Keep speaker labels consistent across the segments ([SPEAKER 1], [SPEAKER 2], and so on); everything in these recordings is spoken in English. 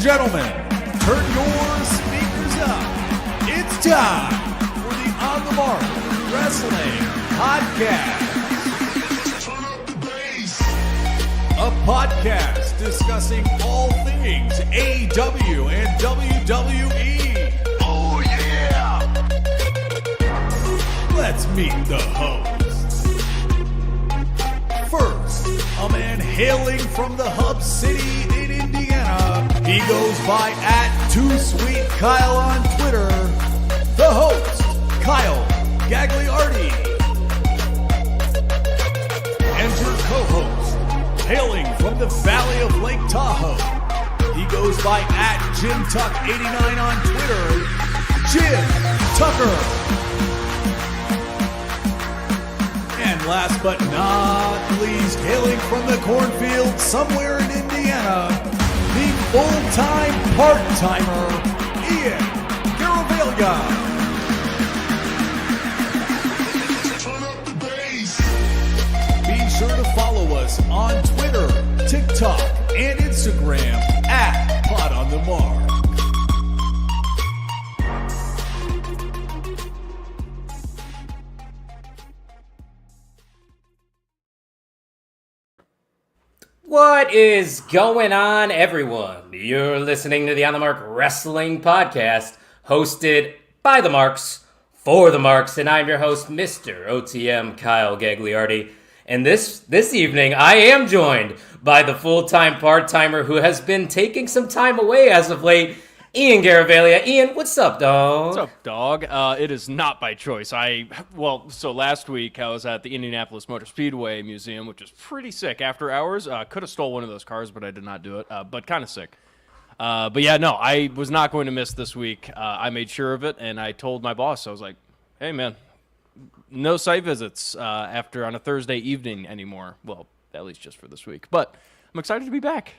[SPEAKER 1] gentlemen, turn your speakers up. It's time for the On the Mark Wrestling Podcast. Turn up the bass. A podcast discussing all things AEW and WWE. Oh yeah! Let's meet the hosts. First, a man hailing from the hub city in Indiana. He goes by @TooSweetKyle on Twitter. The host, Kyle Gagliardi. And your co-host, hailing from the Valley of Lake Tahoe. He goes by @JimTuck89 on Twitter. Jim Tucker. And last but not least, hailing from the cornfield somewhere in Indiana, the full-time part-timer, Ian Garavaglia. Turn up the bass. Be sure to follow us on Twitter, TikTok, and Instagram @PodOnTheMark.
[SPEAKER 2] What is going on, everyone? You're listening to the On the Mark Wrestling Podcast, hosted by the Marks, for the Marks, and I'm your host, Mr. OTM Kyle Gagliardi. And this evening, I am joined by the full-time part-timer who has been taking some time away as of late, Ian Garavaglia. Ian, what's up, dog?
[SPEAKER 3] What's up, dog? It is not by choice. So last week I was at the Indianapolis Motor Speedway Museum, which was pretty sick after hours. Could have stole one of those cars, but I did not do it. But kind of sick. But yeah, no, I was not going to miss this week. I made sure of it, and I told my boss, I was like, hey, man, no site visits on a Thursday evening anymore. Well, at least just for this week. But I'm excited to be back.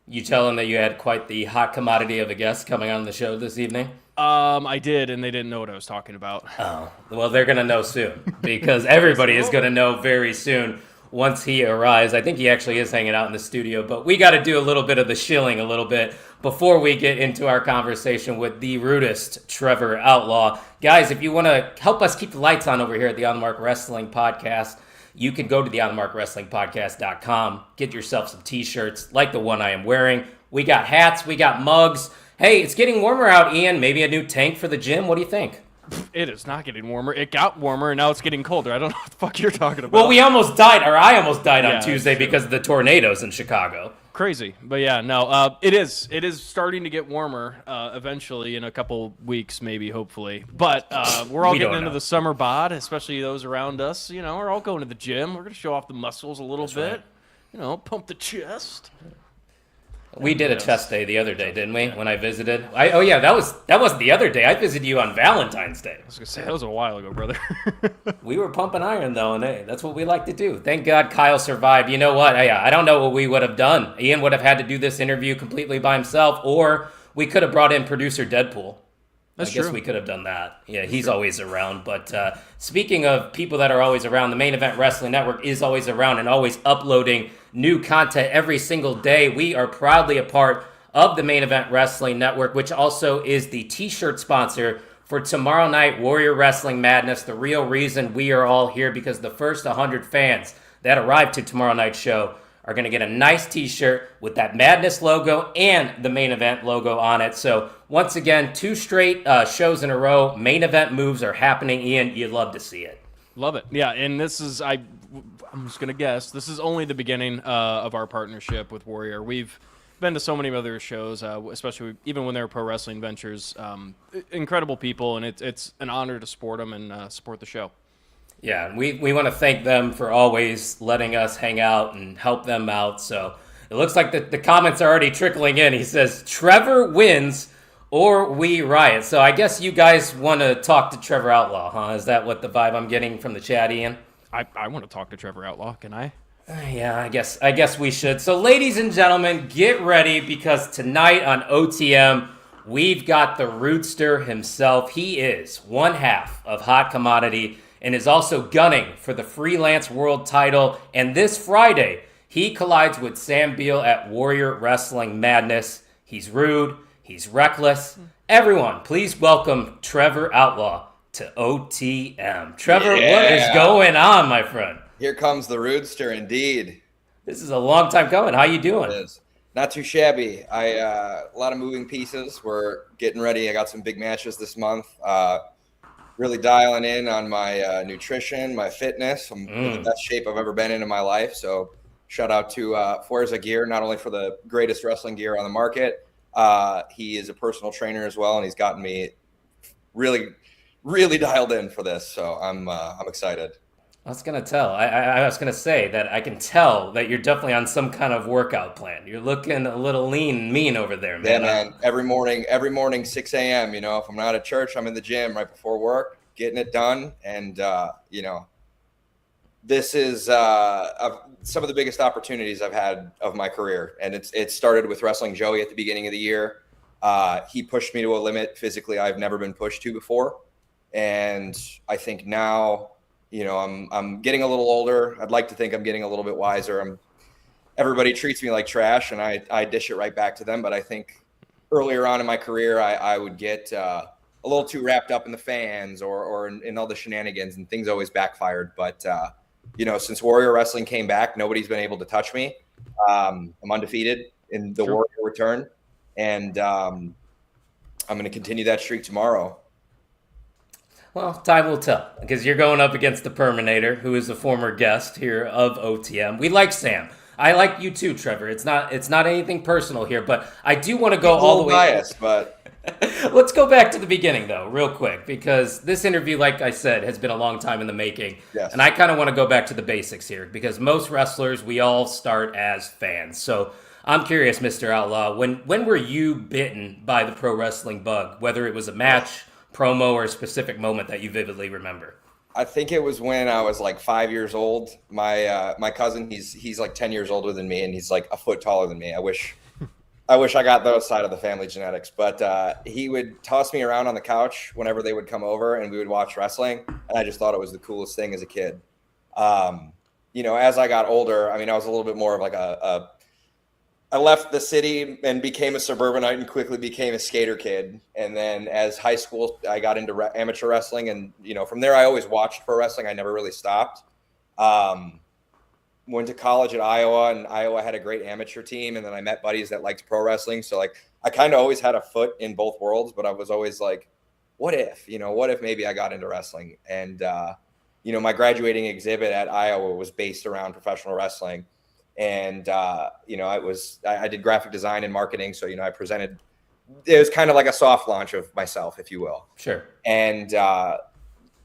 [SPEAKER 2] You tell them that you had quite the hot commodity of a guest coming on the show this evening?
[SPEAKER 3] I did, and they didn't know what I was talking about.
[SPEAKER 2] Oh, well, they're going to know soon, because everybody is going to know very soon once he arrives. I think he actually is hanging out in the studio, but we got to do a little bit of the shilling a little bit before we get into our conversation with the rudest Trevor Outlaw. Guys, if you want to help us keep the lights on over here at the On the Mark Wrestling Podcast, you can go to the onthemarkwrestlingpodcast.com, get yourself some t-shirts like the one I am wearing. We got hats, we got mugs. Hey, it's getting warmer out, Ian. Maybe a new tank for the gym. What do you think?
[SPEAKER 3] It is not getting warmer. It got warmer, and now it's getting colder. I don't know what the fuck you're talking about.
[SPEAKER 2] Well, I almost died on Tuesday because of the tornadoes in Chicago.
[SPEAKER 3] Crazy. But yeah, no, it is starting to get warmer eventually in a couple weeks, maybe, hopefully. But we're all getting into the summer bod, especially those around us. You know, we're all going to the gym. We're going to show off the muscles a little bit. Right. You know, pump the chest.
[SPEAKER 2] We did a chest day the other day, didn't we? When I visited. That wasn't the other day. I visited you on Valentine's Day.
[SPEAKER 3] I was gonna say that was a while ago, brother.
[SPEAKER 2] We were pumping iron though, and hey, that's what we like to do. Thank God Kyle survived. You know what? I don't know what we would have done. Ian would have had to do this interview completely by himself, or we could have brought in producer Deadpool. I guess we could have done that. Yeah, he's always around. But speaking of people that are always around, the Main Event Wrestling Network is always around and always uploading new content every single day. We are proudly a part of the Main Event Wrestling Network, which also is the t-shirt sponsor for tomorrow night Warrior Wrestling Madness. The real reason we are all here, because the first 100 fans that arrive to tomorrow night's show are going to get a nice t-shirt with that Madness logo and the Main Event logo on it. So once again, 2 straight shows in a row. Main Event moves are happening. Ian, you'd love to see it.
[SPEAKER 3] Love it. Yeah, and this is, I'm just going to guess, this is only the beginning of our partnership with Warrior. We've been to so many other shows, especially even when they're Pro Wrestling Ventures. Incredible people, and it's an honor to support them and support the show.
[SPEAKER 2] Yeah, and we want to thank them for always letting us hang out and help them out. So it looks like the comments are already trickling in. He says, Trevor wins or we riot. So I guess you guys want to talk to Trevor Outlaw, huh? Is that what the vibe I'm getting from the chat, Ian?
[SPEAKER 3] I want to talk to Trevor Outlaw. Can I?
[SPEAKER 2] Yeah, I guess we should. So ladies and gentlemen, get ready, because tonight on OTM, we've got the Rootster himself. He is one half of Hot Commodity and is also gunning for the Freelance World title. And this Friday, he collides with Sam Beale at Warrior Wrestling Madness. He's rude. He's reckless. Everyone, please welcome Trevor Outlaw to OTM. Trevor, what is going on, my friend?
[SPEAKER 4] Here comes the Roodster, indeed.
[SPEAKER 2] This is a long time coming. How you doing?
[SPEAKER 4] It is. Not too shabby. A lot of moving pieces. We're getting ready. I got some big matches this month. Really dialing in on my nutrition, my fitness. I'm in the best shape I've ever been in my life. So shout out to Forza Gear, not only for the greatest wrestling gear on the market. He is a personal trainer as well, and he's gotten me really, really dialed in for this. So I'm excited.
[SPEAKER 2] I was going to say that I can tell that you're definitely on some kind of workout plan. You're looking a little lean and mean over there, man.
[SPEAKER 4] Yeah, man. Every morning, 6 a.m., if I'm not at church, I'm in the gym right before work, getting it done. And, this is some of the biggest opportunities I've had of my career. And it started with wrestling Joey at the beginning of the year. He pushed me to a limit physically I've never been pushed to before. And I think now, I'm getting a little older. I'd like to think I'm getting a little bit wiser. Everybody treats me like trash, and I dish it right back to them. But I think earlier on in my career, I would get a little too wrapped up in the fans or in all the shenanigans, and things always backfired. But since Warrior Wrestling came back, nobody's been able to touch me. I'm undefeated in the Warrior return, and I'm going to continue that streak tomorrow.
[SPEAKER 2] Well, time will tell, because you're going up against the Perminator, who is a former guest here of OTM. We like Sam. I like you too, Trevor. It's not anything personal here, but I do want to go all the way.
[SPEAKER 4] Biased, but
[SPEAKER 2] let's go back to the beginning, though, real quick, because this interview, like I said, has been a long time in the making.
[SPEAKER 4] Yes.
[SPEAKER 2] And I kind of want to go back to the basics here, because most wrestlers, we all start as fans. So I'm curious, Mr. Outlaw, when were you bitten by the pro wrestling bug, whether it was a match, promo, or a specific moment that you vividly remember?
[SPEAKER 4] I think it was when I was like 5 years old. My cousin, he's like 10 years older than me, and he's like a foot taller than me. I wish I got those side of the family genetics. But he would toss me around on the couch whenever they would come over, and we would watch wrestling. And I just thought it was the coolest thing as a kid. As I got older, I was a little bit more of like I left the city and became a suburbanite and quickly became a skater kid. And then as high school, I got into amateur wrestling. And, from there, I always watched pro wrestling. I never really stopped. Went to college at Iowa, and Iowa had a great amateur team. And then I met buddies that liked pro wrestling. So, I kind of always had a foot in both worlds, but I was always like, what if maybe I got into wrestling? And, my graduating exhibit at Iowa was based around professional wrestling. And, I did graphic design and marketing. So, I presented, it was kind of like a soft launch of myself, if you will.
[SPEAKER 2] Sure. And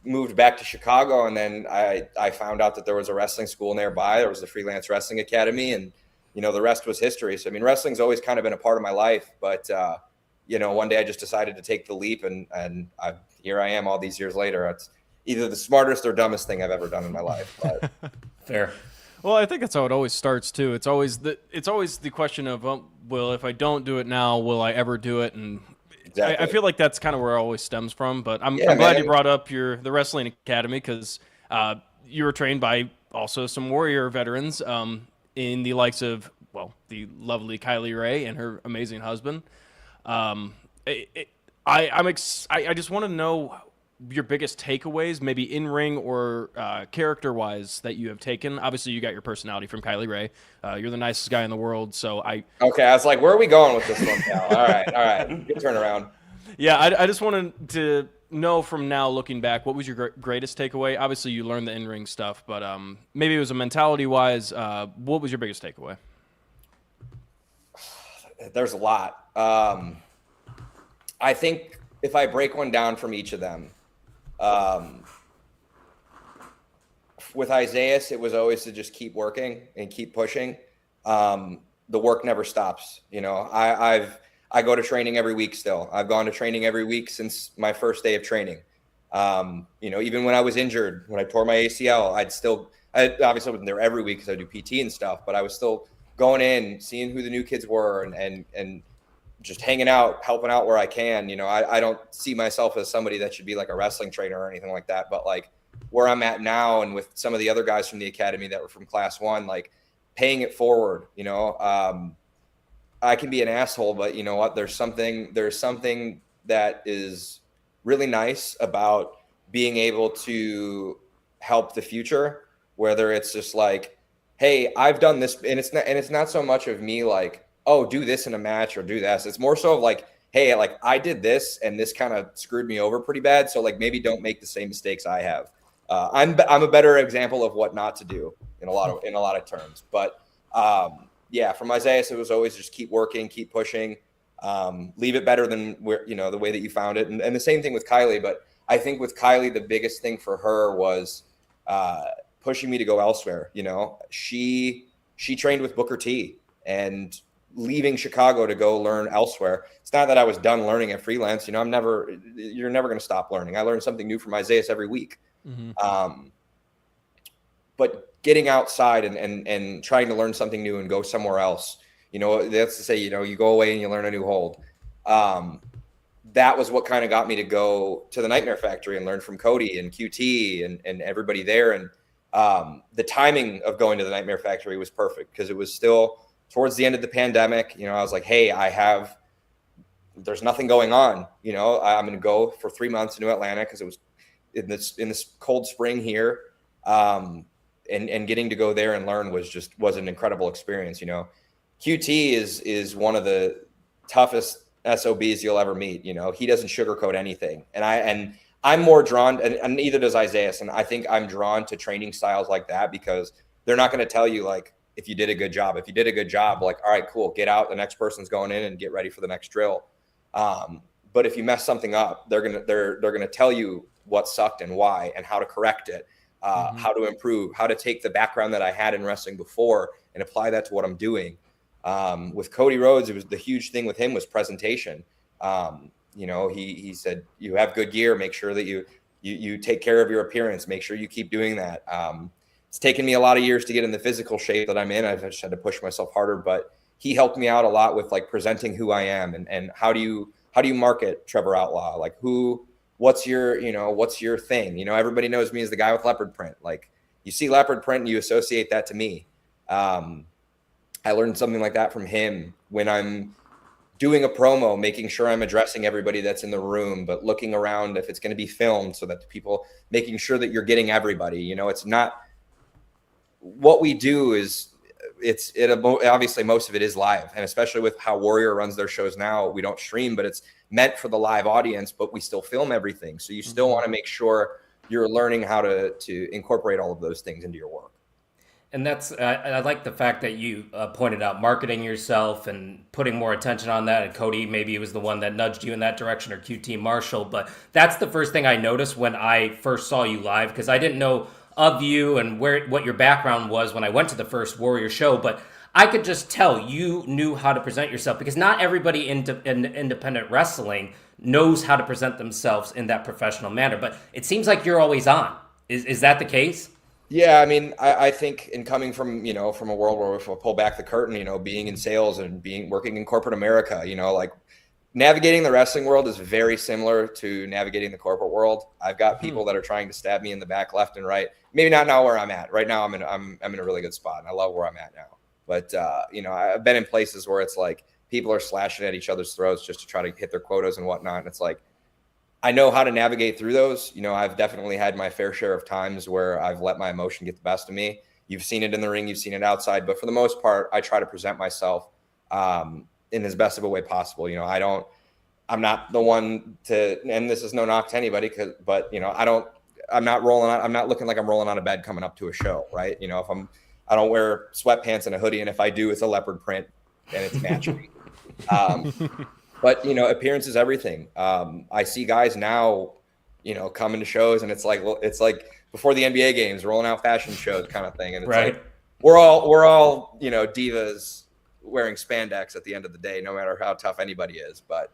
[SPEAKER 4] moved back to Chicago. And then I found out that there was a wrestling school nearby. There was the Freelance Wrestling Academy. And, the rest was history. So, wrestling's always kind of been a part of my life. But, one day I just decided to take the leap. And here I am all these years later. It's either the smartest or dumbest thing I've ever done in my life. But.
[SPEAKER 2] Fair.
[SPEAKER 3] Well, I think that's how it always starts too. It's always the question of, well, if I don't do it now, will I ever do it? And exactly. I feel like that's kind of where it always stems from. But I'm glad you brought up the Wrestling Academy, because you were trained by also some Warrior veterans in the likes of, the lovely Kylie Ray and her amazing husband. I just want to know your biggest takeaways, maybe in ring or character wise, that you have taken. Obviously, you got your personality from Kylie Ray. You're the nicest guy in the world. So okay,
[SPEAKER 4] I was like, where are we going with this one, pal? All right, good turnaround.
[SPEAKER 3] Yeah, I just wanted to know from now, looking back, what was your greatest takeaway? Obviously, you learned the in ring stuff, but maybe it was a mentality wise. What was your biggest takeaway?
[SPEAKER 4] There's a lot. I think if I break one down from each of them. With Isaiah, it was always to just keep working and keep pushing. The work never stops. I go to training every week still. I've gone to training every week since my first day of training. Even when I was injured, when I tore my ACL, I obviously wasn't there every week because I do PT and stuff, but I was still going in, seeing who the new kids were and just hanging out, helping out where I can. I don't see myself as somebody that should be like a wrestling trainer or anything like that, but like where I'm at now and with some of the other guys from the academy that were from class one, like paying it forward, I can be an asshole, but you know what? There's something that is really nice about being able to help the future, whether it's just like, hey, I've done this, and it's not so much of me like, oh, do this in a match or do this. It's more so of like, hey, like I did this and this kind of screwed me over pretty bad. So like maybe don't make the same mistakes I have. I'm a better example of what not to do in a lot of terms. But yeah, from Isaiah, it was always just keep working, keep pushing, leave it better than the way that you found it. And the same thing with Kylie. But I think with Kylie, the biggest thing for her was pushing me to go elsewhere. She trained with Booker T, and leaving Chicago to go learn elsewhere. It's not that I was done learning at freelance. You're never going to stop learning. I learned something new from Isaiah every week. Mm-hmm. But getting outside and trying to learn something new and go somewhere else, that's to say, you go away and you learn a new hold. That was what kind of got me to go to the Nightmare Factory and learn from Cody and QT and everybody there. And the timing of going to the Nightmare Factory was perfect because it was still towards the end of the pandemic. I was like, hey, there's nothing going on. I'm going to go for 3 months to New Atlanta because it was in this cold spring here. And getting to go there and learn was an incredible experience. QT is one of the toughest SOBs you'll ever meet. He doesn't sugarcoat anything. And I'm more drawn, and neither does Isaiah. And I think I'm drawn to training styles like that because they're not going to tell you like, if you did a good job. If you did a good job, like, all right, cool, get out. The next person's going in and get ready for the next drill. But if you mess something up, they're gonna tell you what sucked and why and how to correct it, how to improve, how to take the background that I had in wrestling before and apply that to what I'm doing. With Cody Rhodes, it was the huge thing with him was presentation. He said, you have good gear, make sure that you take care of your appearance, make sure you keep doing that. It's taken me a lot of years to get in the physical shape that I'm in. I've just had to push myself harder, but he helped me out a lot with like presenting who I am and how do you market Trevor Outlaw? Like what's your thing? Everybody knows me as the guy with leopard print. Like you see leopard print and you associate that to me. I learned something like that from him when I'm doing a promo, making sure I'm addressing everybody that's in the room, but looking around if it's going to be filmed so that the people making sure that you're getting everybody, it's not what we do is obviously most of it is live. And especially with how Warrior runs their shows now, we don't stream, but it's meant for the live audience, but we still film everything. So you still want to make sure you're learning how to incorporate all of those things into your work.
[SPEAKER 2] And that's, I like the fact that you pointed out marketing yourself and putting more attention on that. And Cody, maybe it was the one that nudged you in that direction, or QT Marshall. But that's the first thing I noticed when I first saw you live, because I didn't know of you and what your background was when I went to the first Warrior show. But I could just tell you knew how to present yourself, because not everybody in independent wrestling knows how to present themselves in that professional manner. But it seems like you're always on. Is that the case?
[SPEAKER 4] Yeah, I mean, I think in coming from, from a world where if we pull back the curtain, being in sales and working in corporate America, like navigating the wrestling world is very similar to navigating the corporate world. I've got people that are trying to stab me in the back, left and right. Maybe not now where I'm at. Right now, I'm in a really good spot, and I love where I'm at now. But I've been in places where it's like people are slashing at each other's throats just to try to hit their quotas and whatnot. And it's like, I know how to navigate through those. I've definitely had my fair share of times where I've let my emotion get the best of me. You've seen it in the ring, you've seen it outside, but for the most part, I try to present myself in as best of a way possible. I'm not the one to, and this is no knock to anybody, but I'm not looking like I'm rolling out of bed coming up to a show, right? I don't wear sweatpants and a hoodie, and if I do, it's a leopard print and it's matching. But appearance is everything. I see guys now, coming to shows, and it's like before the NBA games, rolling out fashion shows kind of thing, and it's
[SPEAKER 2] right.
[SPEAKER 4] Like we're all divas wearing spandex at the end of the day, no matter how tough anybody is. But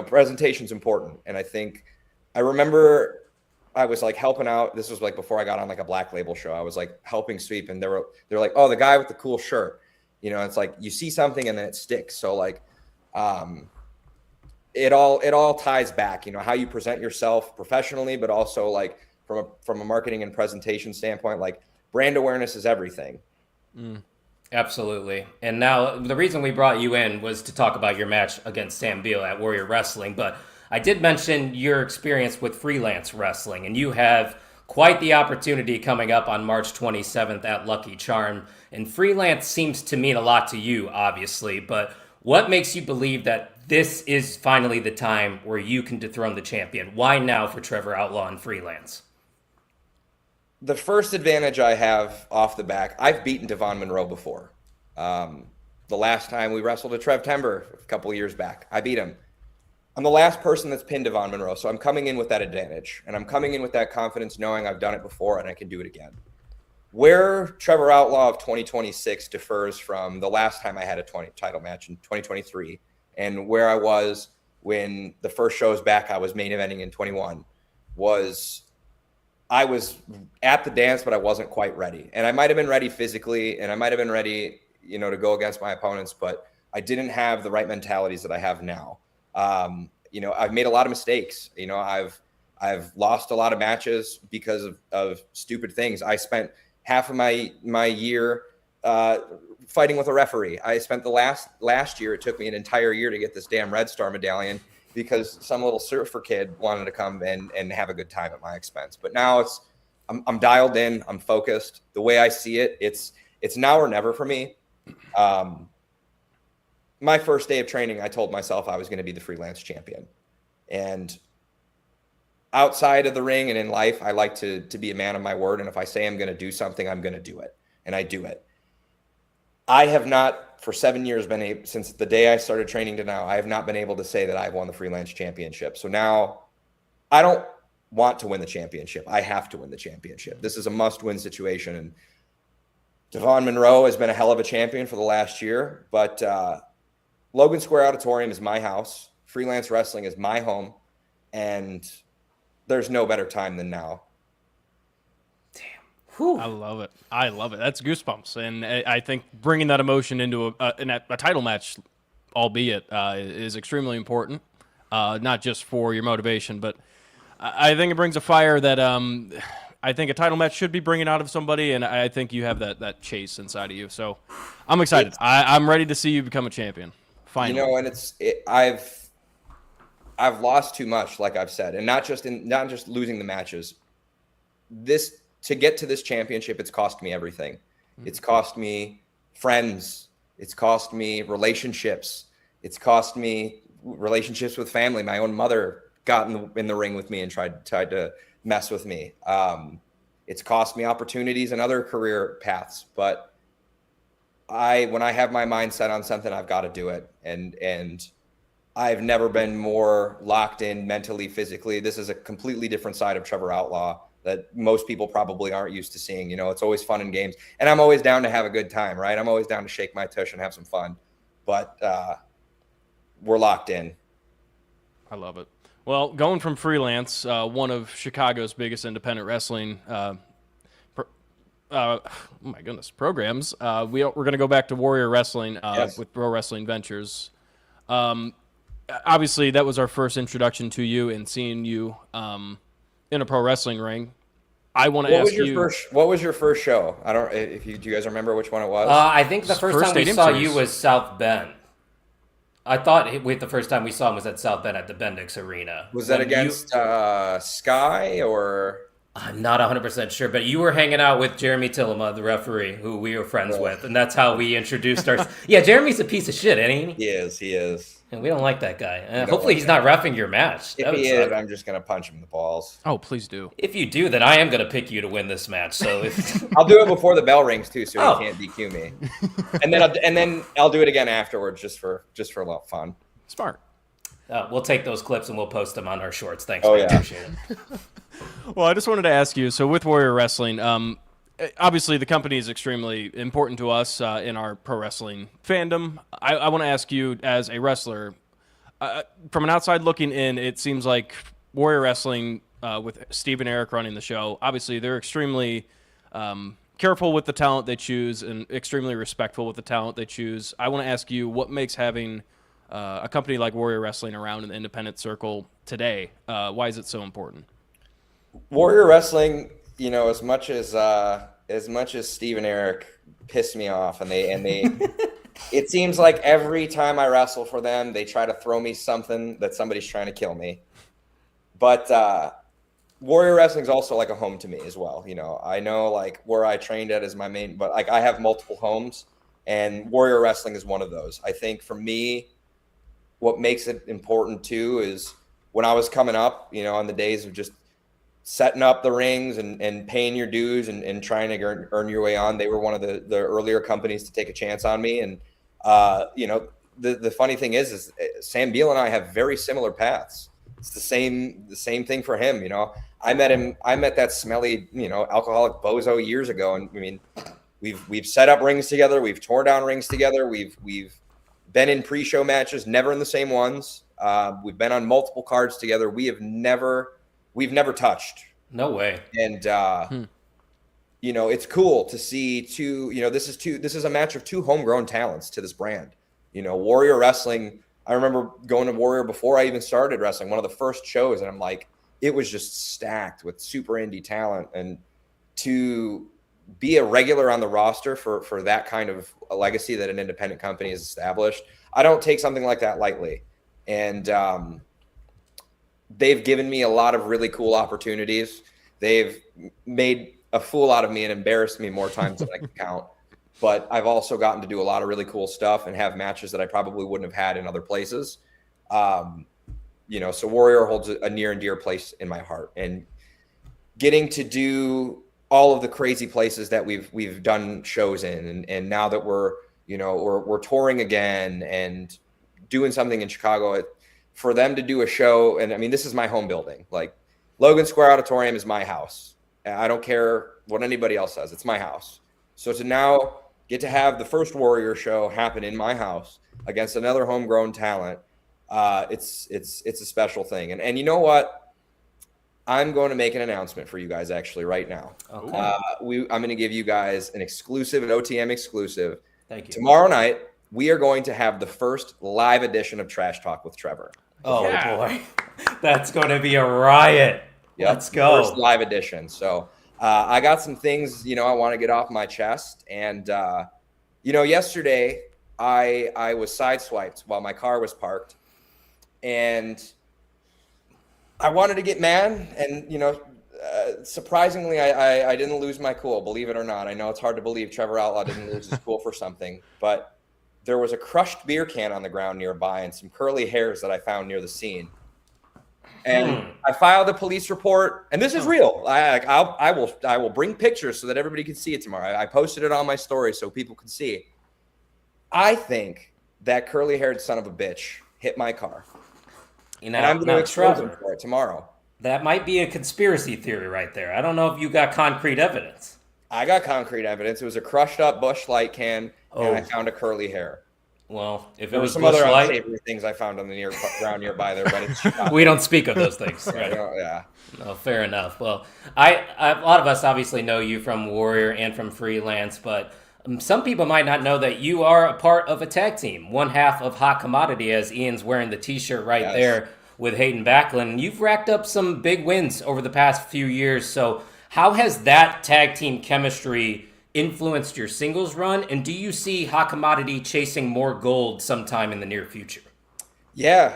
[SPEAKER 4] presentation's important, and I remember I was like helping out. This was like before I got on like a Black Label show. I was like helping sweep, and they're like, oh, the guy with the cool shirt. It's like you see something and then it sticks. So like, it all ties back. How you present yourself professionally, but also like from a marketing and presentation standpoint. Like brand awareness is everything.
[SPEAKER 2] Absolutely. And now the reason we brought you in was to talk about your match against Sam Beale at Warrior Wrestling. But I did mention your experience with freelance wrestling, and you have quite the opportunity coming up on March 27th at Lucky Charm. And freelance seems to mean a lot to you, obviously. But what makes you believe that this is finally the time where you can dethrone the champion? Why now for Trevor Outlaw and freelance?
[SPEAKER 4] The first advantage I have off the back, I've beaten Devon Monroe before. The last time we wrestled at Trev Timber a couple of years back, I beat him. I'm the last person that's pinned Devon Monroe, so I'm coming in with that advantage. And I'm coming in with that confidence knowing I've done it before and I can do it again. Where Trevor Outlaw of 2026 differs from the last time I had a title match in 2023 and where I was when the first shows back I was main eventing in 21 was I was at the dance, but I wasn't quite ready. And I might have been ready physically and I might have been ready, to go against my opponents, but I didn't have the right mentalities that I have now. I've made a lot of mistakes. I've lost a lot of matches because of stupid things. I spent half of my year fighting with a referee. I spent the last year, it took me an entire year to get this damn Red Star medallion because some little surfer kid wanted to come and have a good time at my expense. But now I'm dialed in, I'm focused. The way I see it, it's now or never for me. My first day of training, I told myself I was going to be the freelance champion. And outside of the ring and in life, I like to be a man of my word. And if I say I'm going to do something, I'm going to do it. And I do it. I have not, for 7 years, since the day I started training to now, I have not been able to say that I've won the freelance championship. So now I don't want to win the championship. I have to win the championship. This is a must-win situation. And Devon Monroe has been a hell of a champion for the last year, but Logan Square Auditorium is my house. Freelance wrestling is my home, and there's no better time than now.
[SPEAKER 2] Damn. Whew.
[SPEAKER 3] I love it. I love it. That's goosebumps. And I think bringing that emotion into a title match, albeit, is extremely important, not just for your motivation, but I think it brings a fire that I think a title match should be bringing out of somebody, and I think you have that chase inside of you. So I'm excited. I'm ready to see you become a champion. Finally.
[SPEAKER 4] And I've lost too much, like I've said, and not just losing the matches. To get to this championship, it's cost me everything. Mm-hmm. It's cost me friends. It's cost me relationships. It's cost me relationships with family. My own mother got in the ring with me and tried to mess with me. It's cost me opportunities and other career paths, but when I have my mind set on something, I've got to do it. And I've never been more locked in mentally, physically. This is a completely different side of Trevor Outlaw that most people probably aren't used to seeing. It's always fun and games, and I'm always down to have a good time, right? I'm always down to shake my tush and have some fun, but we're locked in.
[SPEAKER 3] I love it. Well, going from freelance, one of Chicago's biggest independent wrestling programs. We're going to go back to Warrior Wrestling
[SPEAKER 4] Yes.
[SPEAKER 3] with Pro Wrestling Ventures. Obviously, that was our first introduction to you and seeing you in a pro wrestling ring. I want to ask you,
[SPEAKER 4] what was your first show? I don't. Do you guys remember which one it was?
[SPEAKER 2] I think the first time we
[SPEAKER 3] Stadium
[SPEAKER 2] saw
[SPEAKER 3] Series.
[SPEAKER 2] you was South Bend. I thought the first time we saw him was at South Bend at the Bendix Arena.
[SPEAKER 4] Was that against Sky or?
[SPEAKER 2] I'm not 100% sure, but you were hanging out with Jeremy Tillema, the referee, who we were friends with, and that's how we introduced ourselves. Yeah, Jeremy's a piece of shit, ain't he?
[SPEAKER 4] He is.
[SPEAKER 2] And we don't like that guy. Hopefully he's not reffing your match.
[SPEAKER 4] If he is, I'm just going to punch him in the balls.
[SPEAKER 3] oh, please do.
[SPEAKER 2] If you do, then I am going to pick you to win this match. So
[SPEAKER 4] I'll do it before the bell rings too, so
[SPEAKER 2] Oh.
[SPEAKER 4] he can't DQ me. And then I'll do it again afterwards, just for a little fun.
[SPEAKER 3] Smart.
[SPEAKER 2] we'll take those clips and we'll post them on our shorts. Thanks,
[SPEAKER 4] Oh,
[SPEAKER 2] man.
[SPEAKER 4] yeah.
[SPEAKER 2] Appreciate it.
[SPEAKER 3] Well, I just wanted to ask you, so with Warrior Wrestling, obviously the company is extremely important to us in our pro wrestling fandom. I want to ask you, as a wrestler, from an outside looking in, it seems like Warrior Wrestling, with Steve and Eric running the show, obviously they're extremely careful with the talent they choose and extremely respectful with the talent they choose. I want to ask you, what makes having a company like Warrior Wrestling around in the independent circle today, why is it so important?
[SPEAKER 4] Warrior Wrestling, as much as Steve and Eric piss me off, and they it seems like every time I wrestle for them, they try to throw me something that somebody's trying to kill me. But Warrior Wrestling is also like a home to me as well. You know, I know like where I trained at is my main, but like I have multiple homes, and Warrior Wrestling is one of those. I think for me, what makes it important too is when I was coming up, you know, on the days of just setting up the rings and paying your dues and trying to earn your way on, they were one of the earlier companies to take a chance on me. And, you know, the funny thing is Sam Beale and I have very similar paths. It's the same thing for him. You know, I met that smelly, you know, alcoholic bozo years ago. And I mean, we've set up rings together. We've torn down rings together. We've been in pre-show matches, never in the same ones. We've been on multiple cards together. We've never touched.
[SPEAKER 2] No way.
[SPEAKER 4] And you know, it's cool to see this is a match of two homegrown talents to this brand. You know, Warrior Wrestling, I remember going to Warrior before I even started wrestling, one of the first shows, and I'm like, it was just stacked with super indie talent. And to be a regular on the roster for that kind of a legacy that an independent company has established, I don't take something like that lightly. And they've given me a lot of really cool opportunities. They've made a fool out of me and embarrassed me more times than I can count. But I've also gotten to do a lot of really cool stuff and have matches that I probably wouldn't have had in other places. You know, so Warrior holds a near and dear place in my heart. And getting to do all of the crazy places that we've done shows in, and now that we're touring again and doing something in Chicago, for them to do a show, and I mean, this is my home building. Like, Logan Square Auditorium is my house. I don't care what anybody else says. It's my house. So to now get to have the first Warrior show happen in my house against another homegrown talent, it's a special thing. And you know what? I'm going to make an announcement for you guys actually right now.
[SPEAKER 2] Okay.
[SPEAKER 4] I'm going to give you guys an exclusive, an OTM exclusive.
[SPEAKER 2] Thank you.
[SPEAKER 4] Tomorrow night, we are going to have the first live edition of Trash Talk with Trevor.
[SPEAKER 2] Oh, boy. That's going to be a riot.
[SPEAKER 4] Yep.
[SPEAKER 2] Let's go.
[SPEAKER 4] First live edition. So I got some things, you know, I want to get off my chest. And, you know, yesterday I was sideswiped while my car was parked. And I wanted to get mad. And, you know, surprisingly, I didn't lose my cool, believe it or not. I know it's hard to believe Trevor Outlaw didn't lose his cool for something. But there was a crushed beer can on the ground nearby and some curly hairs that I found near the scene. And I filed a police report, and this is real. I will bring pictures so that everybody can see it tomorrow. I posted it on my story so people can see. I think that curly-haired son of a bitch hit my car.
[SPEAKER 2] You know,
[SPEAKER 4] and I'm going to expose him for it tomorrow.
[SPEAKER 2] That might be a conspiracy theory right there. I don't know if you got concrete evidence.
[SPEAKER 4] I got concrete evidence. It was a crushed-up Busch Light can, and I found a curly hair.
[SPEAKER 2] Well, if
[SPEAKER 4] there
[SPEAKER 2] it was
[SPEAKER 4] some other
[SPEAKER 2] Busch Light,
[SPEAKER 4] unsavory things I found on the ground nearby there, but it's
[SPEAKER 2] we don't speak of those things. Right?
[SPEAKER 4] Yeah.
[SPEAKER 2] No, fair enough. Well, a lot of us obviously know you from Warrior and from Freelance, but some people might not know that you are a part of a tag team, one half of Hot Commodity, as Ian's wearing the T-shirt right there with Hayden Backlund. You've racked up some big wins over the past few years. So how has that tag team chemistry influenced your singles run, and do you see Hot Commodity chasing more gold sometime in the near future?
[SPEAKER 4] Yeah,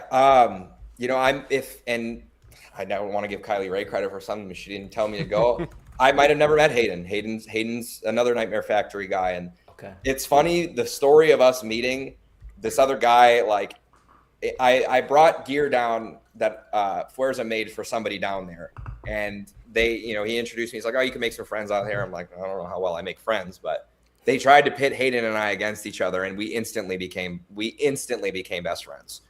[SPEAKER 4] you know, I don't want to give Kylie Ray credit for something, but she didn't tell me to go. I might have never met Hayden. Hayden's another Nightmare Factory guy, and it's funny, the story of us meeting this other guy. Like, I brought gear down that Fuerza made for somebody down there, and he introduced me. He's like, "Oh, you can make some friends out here." I'm like, I don't know how well I make friends, but they tried to pit Hayden and I against each other, and we instantly became best friends.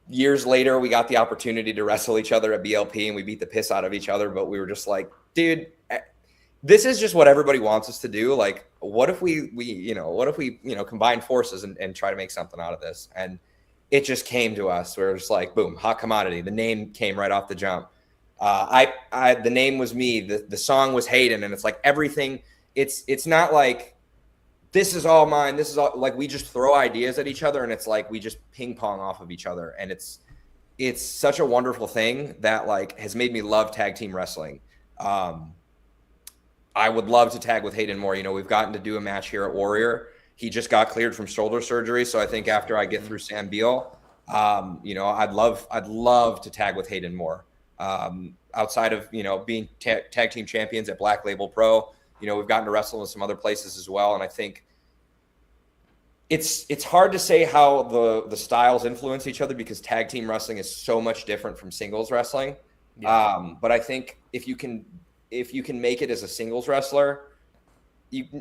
[SPEAKER 4] Years later, we got the opportunity to wrestle each other at BLP, and we beat the piss out of each other. But we were just like, dude, this is just what everybody wants us to do. Like, what if we combine forces and try to make something out of this? And it just came to us. We were just like, boom, Hot Commodity. The name came right off the jump. The name was me. The song was Hayden, and it's like everything. It's not like this is all mine. This is all, like, we just throw ideas at each other, and it's like we just ping pong off of each other, and it's such a wonderful thing that, like, has made me love tag team wrestling. I would love to tag with Hayden more. You know, we've gotten to do a match here at Warrior. He just got cleared from shoulder surgery, so I think after I get through Sam Beale, you know, I'd love to tag with Hayden more. Outside of, you know, being tag team champions at Black Label Pro, you know, we've gotten to wrestle in some other places as well, and I think it's hard to say how the styles influence each other because tag team wrestling is so much different from singles wrestling. Yeah. But I think if you can make it as a singles wrestler,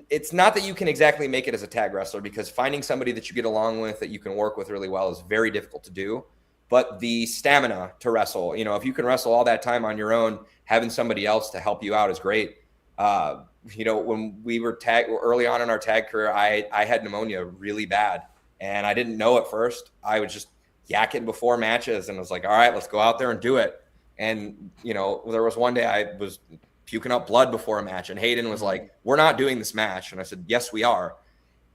[SPEAKER 4] it's not that you can exactly make it as a tag wrestler, because finding somebody that you get along with, that you can work with really well, is very difficult to do. But the stamina to wrestle, you know, if you can wrestle all that time on your own, having somebody else to help you out is great. You know, when we were early on in our tag career, I had pneumonia really bad, and I didn't know at first. I was just yakking before matches and was like, all right, let's go out there and do it. And, you know, there was one day I was puking up blood before a match, and Hayden was like, we're not doing this match. And I said, yes, we are.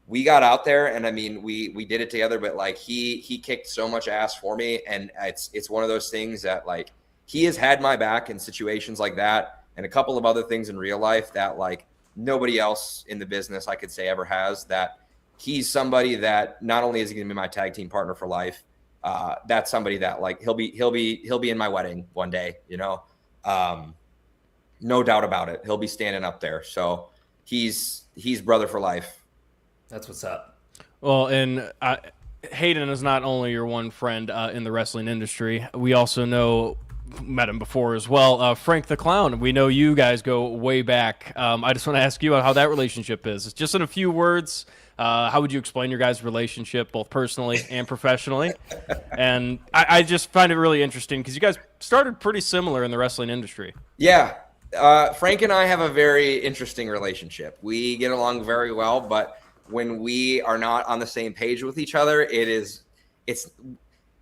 [SPEAKER 4] We got out there, and I mean, we did it together, but like he kicked so much ass for me. And it's one of those things that, like, he has had my back in situations like that, and a couple of other things in real life that, like, nobody else in the business I could say ever has. That he's somebody that not only is he going to be my tag team partner for life, that's somebody that, like, he'll be in my wedding one day, you know, no doubt about it. He'll be standing up there. So he's brother for life.
[SPEAKER 2] That's what's up.
[SPEAKER 3] Well, and Hayden is not only your one friend in the wrestling industry. We also met him before as well. Frank the Clown. We know you guys go way back. I just want to ask you how that relationship is. Just in a few words, how would you explain your guys' relationship, both personally and professionally? And I just find it really interesting because you guys started pretty similar in the wrestling industry.
[SPEAKER 4] Yeah. Frank and I have a very interesting relationship. We get along very well, but when we are not on the same page with each other,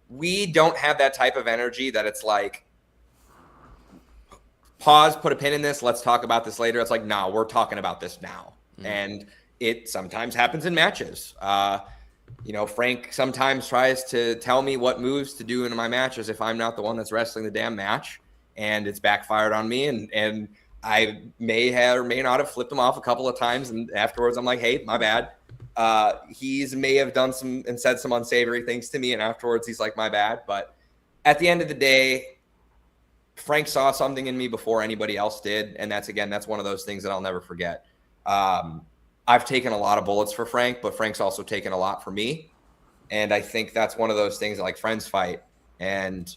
[SPEAKER 4] we don't have that type of energy that it's like, pause, put a pin in this, let's talk about this later. It's like, no, we're talking about this now. And it sometimes happens in matches. You know, Frank sometimes tries to tell me what moves to do in my matches if I'm not the one that's wrestling the damn match, and it's backfired on me. And I may have or may not have flipped him off a couple of times, and afterwards I'm like, hey, my bad. He's may have done some and said some unsavory things to me, and afterwards he's like, my bad. But at the end of the day, Frank saw something in me before anybody else did, and that's one of those things that I'll never forget. I've taken a lot of bullets for Frank, but Frank's also taken a lot for me, and I think that's one of those things that, like, friends fight. And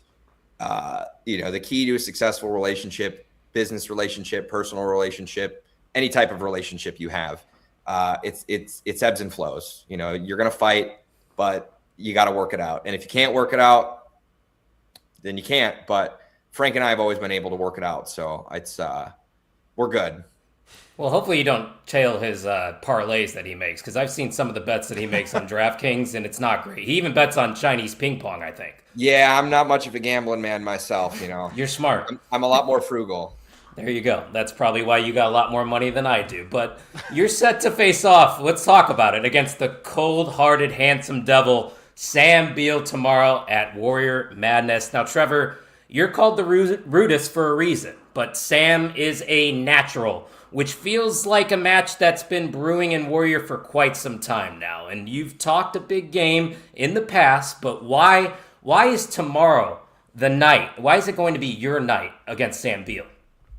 [SPEAKER 4] you know, the key to a successful relationship, business relationship, personal relationship, any type of relationship you have, it's ebbs and flows. You know, you're gonna fight, but you got to work it out. And if you can't work it out, then you can't. But Frank and I have always been able to work it out, so it's we're good.
[SPEAKER 2] Well, hopefully you don't tail his parlays that he makes, because I've seen some of the bets that he makes on DraftKings, and it's not great. He even bets on Chinese ping pong, I think.
[SPEAKER 4] Yeah, I'm not much of a gambling man myself, you know.
[SPEAKER 2] You're smart.
[SPEAKER 4] I'm a lot more frugal.
[SPEAKER 2] There you go. That's probably why you got a lot more money than I do. But you're set to face off, let's talk about it, against the cold-hearted, handsome devil, Sam Beale, tomorrow at Warrior Madness. Now, Trevor, you're called the rudest for a reason, but Sam is a natural, which feels like a match that's been brewing in Warrior for quite some time now. And you've talked a big game in the past, but why is tomorrow the night? Why is it going to be your night against Sam Beale?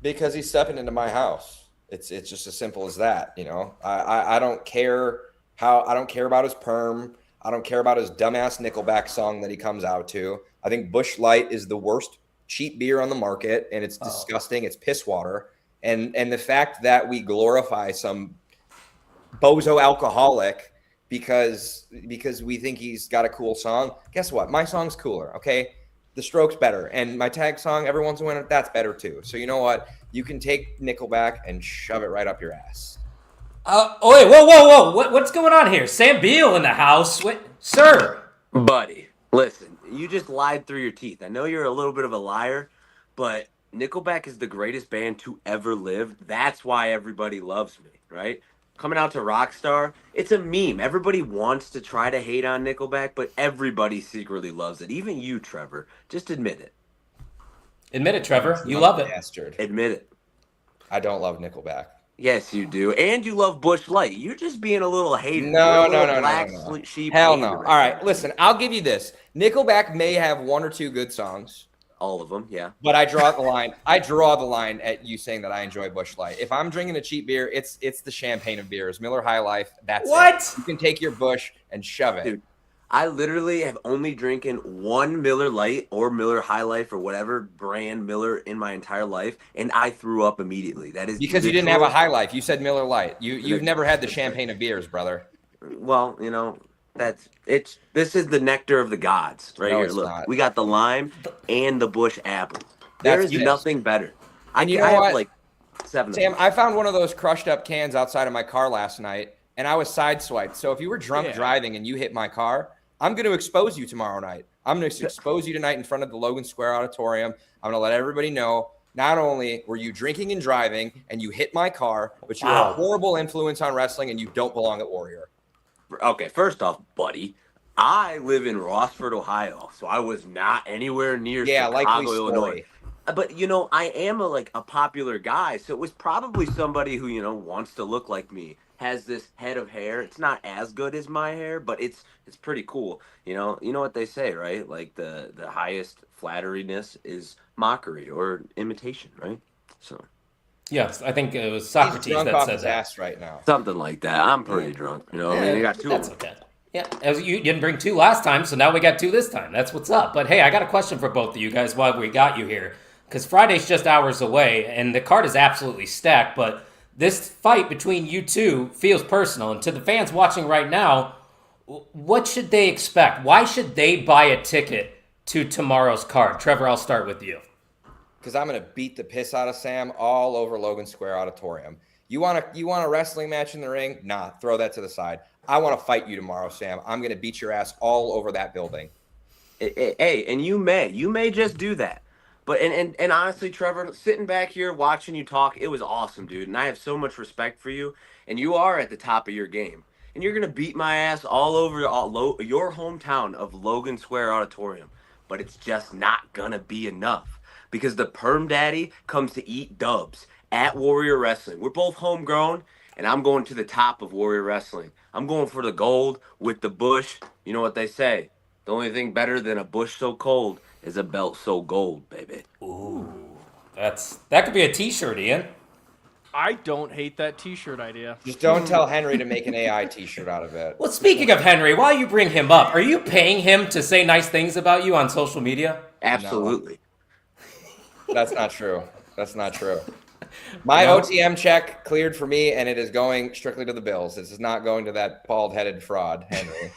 [SPEAKER 4] Because he's stepping into my house. It's just as simple as that, you know. I don't care about his perm. I don't care about his dumbass Nickelback song that he comes out to. I think Busch Light is the worst cheap beer on the market, and it's disgusting. It's piss water. And the fact that we glorify some bozo alcoholic because we think he's got a cool song. Guess what? My song's cooler, okay? The Strokes better. And my tag song, every once in a while, that's better too. So you know what? You can take Nickelback and shove it right up your ass.
[SPEAKER 2] Wait, whoa. What's going on here? Sam Beale in the house? What, sir?
[SPEAKER 5] Buddy, listen, you just lied through your teeth. I know you're a little bit of a liar, but Nickelback is the greatest band to ever live. That's why everybody loves me, right? Coming out to Rockstar, it's a meme. Everybody wants to try to hate on Nickelback, but everybody secretly loves it. Even you, Trevor. Just admit it.
[SPEAKER 2] Admit it, Trevor. You love it.
[SPEAKER 4] Bastard.
[SPEAKER 5] Admit it.
[SPEAKER 4] I don't love Nickelback.
[SPEAKER 5] Yes, you do. And you love Bush Light. You're just being a little hater. You're
[SPEAKER 4] No,
[SPEAKER 5] a
[SPEAKER 4] no,
[SPEAKER 5] little
[SPEAKER 4] no, no,
[SPEAKER 5] black
[SPEAKER 4] no, no.
[SPEAKER 5] sheep
[SPEAKER 4] Hell
[SPEAKER 5] hater
[SPEAKER 4] no.
[SPEAKER 5] right
[SPEAKER 4] All right,
[SPEAKER 5] now.
[SPEAKER 4] listen, I'll give you this. Nickelback may have one or two good songs,
[SPEAKER 5] All of them, yeah.
[SPEAKER 4] but I draw the line. I draw the line at you saying that I enjoy Busch Light. If I'm drinking a cheap beer, it's the champagne of beers, Miller High Life. That's
[SPEAKER 2] What?
[SPEAKER 4] it. You can take your Busch and shove it.
[SPEAKER 5] Dude, I literally have only drinking one Miller Lite or Miller High Life or whatever brand Miller in my entire life, and I threw up immediately. That is
[SPEAKER 4] Because you didn't have a
[SPEAKER 5] literal-
[SPEAKER 4] High Life. You said Miller Lite. You've never had the champagne of beers, brother.
[SPEAKER 5] Well, this is the nectar of the gods right
[SPEAKER 4] No,
[SPEAKER 5] here.
[SPEAKER 4] it's
[SPEAKER 5] Look,
[SPEAKER 4] not.
[SPEAKER 5] we got the lime and the Bush apple. There
[SPEAKER 4] That's
[SPEAKER 5] is
[SPEAKER 4] it.
[SPEAKER 5] nothing better.
[SPEAKER 4] And you know
[SPEAKER 5] I have
[SPEAKER 4] what?
[SPEAKER 5] like 7 of
[SPEAKER 4] Sam,
[SPEAKER 5] them.
[SPEAKER 4] I found one of those crushed up cans outside of my car last night, and I was sideswiped. So if you were drunk driving and you hit my car, I'm going to expose you tomorrow night. I'm going to expose you tonight in front of the Logan Square Auditorium. I'm going to let everybody know not only were you drinking and driving and you hit my car, but you're a horrible influence on wrestling and you don't belong at Warrior.
[SPEAKER 5] Okay, first off, buddy, I live in Rossford, Ohio, so I was not anywhere near
[SPEAKER 4] Likely
[SPEAKER 5] Chicago,
[SPEAKER 4] story.
[SPEAKER 5] Illinois. But I am a popular guy, so it was probably somebody who wants to look like me. Has this head of hair. It's not as good as my hair, but it's pretty cool. You know what they say, right? Like the highest flatteriness is mockery or imitation, right? So
[SPEAKER 2] Yes, I think it was
[SPEAKER 4] He's
[SPEAKER 2] Socrates
[SPEAKER 4] drunk
[SPEAKER 2] that
[SPEAKER 4] off
[SPEAKER 2] said
[SPEAKER 4] his
[SPEAKER 2] that.
[SPEAKER 4] ass right now.
[SPEAKER 5] something like that. I'm pretty drunk. I mean, I got two of
[SPEAKER 2] That's
[SPEAKER 5] them.
[SPEAKER 2] okay. Yeah, you didn't bring two last time, so now we got two this time. That's what's up. But hey, I got a question for both of you guys while we got you here. Because Friday's just hours away, and the card is absolutely stacked, but this fight between you two feels personal. And to the fans watching right now, what should they expect? Why should they buy a ticket to tomorrow's card? Trevor, I'll start with you.
[SPEAKER 4] Because I'm going to beat the piss out of Sam all over Logan Square Auditorium. You want a wrestling match in the ring? Nah, throw that to the side. I want to fight you tomorrow, Sam. I'm going to beat your ass all over that building.
[SPEAKER 5] Hey, and you may just do that. But and honestly, Trevor, sitting back here watching you talk, it was awesome, dude. And I have so much respect for you. And you are at the top of your game. And you're gonna beat my ass all over your hometown of Logan Square Auditorium. But it's just not gonna be enough because the Perm Daddy comes to eat dubs at Warrior Wrestling. We're both homegrown, and I'm going to the top of Warrior Wrestling. I'm going for the gold with the Bush. You know what they say? The only thing better than a bush so cold is a belt so gold, baby.
[SPEAKER 2] Ooh, that could be a T-shirt, Ian.
[SPEAKER 3] I don't hate that T-shirt idea.
[SPEAKER 4] Just don't tell Henry to make an AI T-shirt out of it.
[SPEAKER 2] Well, speaking of Henry, while you bring him up, are you paying him to say nice things about you on social media?
[SPEAKER 5] Absolutely.
[SPEAKER 4] That's not true. That's not true. My OTM check cleared for me, and it is going strictly to the Bills. This is not going to that bald-headed fraud, Henry.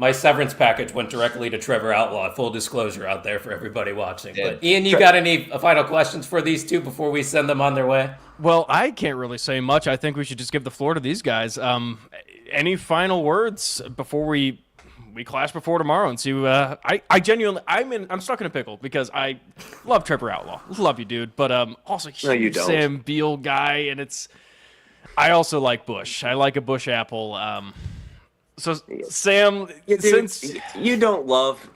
[SPEAKER 2] My severance package went directly to Trevor Outlaw. Full disclosure out there for everybody watching.
[SPEAKER 4] Did.
[SPEAKER 2] But Ian, you got any final questions for these two before we send them on their way?
[SPEAKER 3] Well, I can't really say much. I think we should just give the floor to these guys. Any final words before we clash before tomorrow and see? I genuinely, I'm stuck in a pickle because I love Trevor Outlaw, love you, dude. But also
[SPEAKER 5] No, you
[SPEAKER 3] huge
[SPEAKER 5] don't.
[SPEAKER 3] Sam Beale guy, and I also like Bush. I like a Bush apple. So Sam,
[SPEAKER 5] Dude,
[SPEAKER 3] since
[SPEAKER 5] you don't love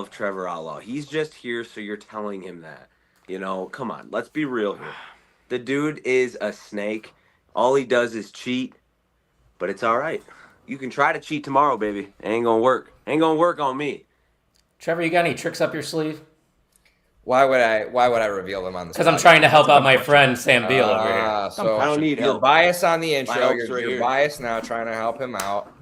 [SPEAKER 5] Trevor Outlaw. He's just here, so you're telling him that. Come on, let's be real here. The dude is a snake. All he does is cheat, but it's all right. You can try to cheat tomorrow, baby. It ain't gonna work. Ain't gonna work on me.
[SPEAKER 2] Trevor, you got any tricks up your sleeve?
[SPEAKER 4] Why would I reveal them on the
[SPEAKER 2] Because I'm trying to help out my friend Sam Beale over here.
[SPEAKER 4] So
[SPEAKER 5] I don't need
[SPEAKER 4] you're
[SPEAKER 5] help.
[SPEAKER 4] biased on the
[SPEAKER 5] My
[SPEAKER 4] intro.
[SPEAKER 5] help's right
[SPEAKER 4] You're
[SPEAKER 5] here.
[SPEAKER 4] biased now, trying to help him out.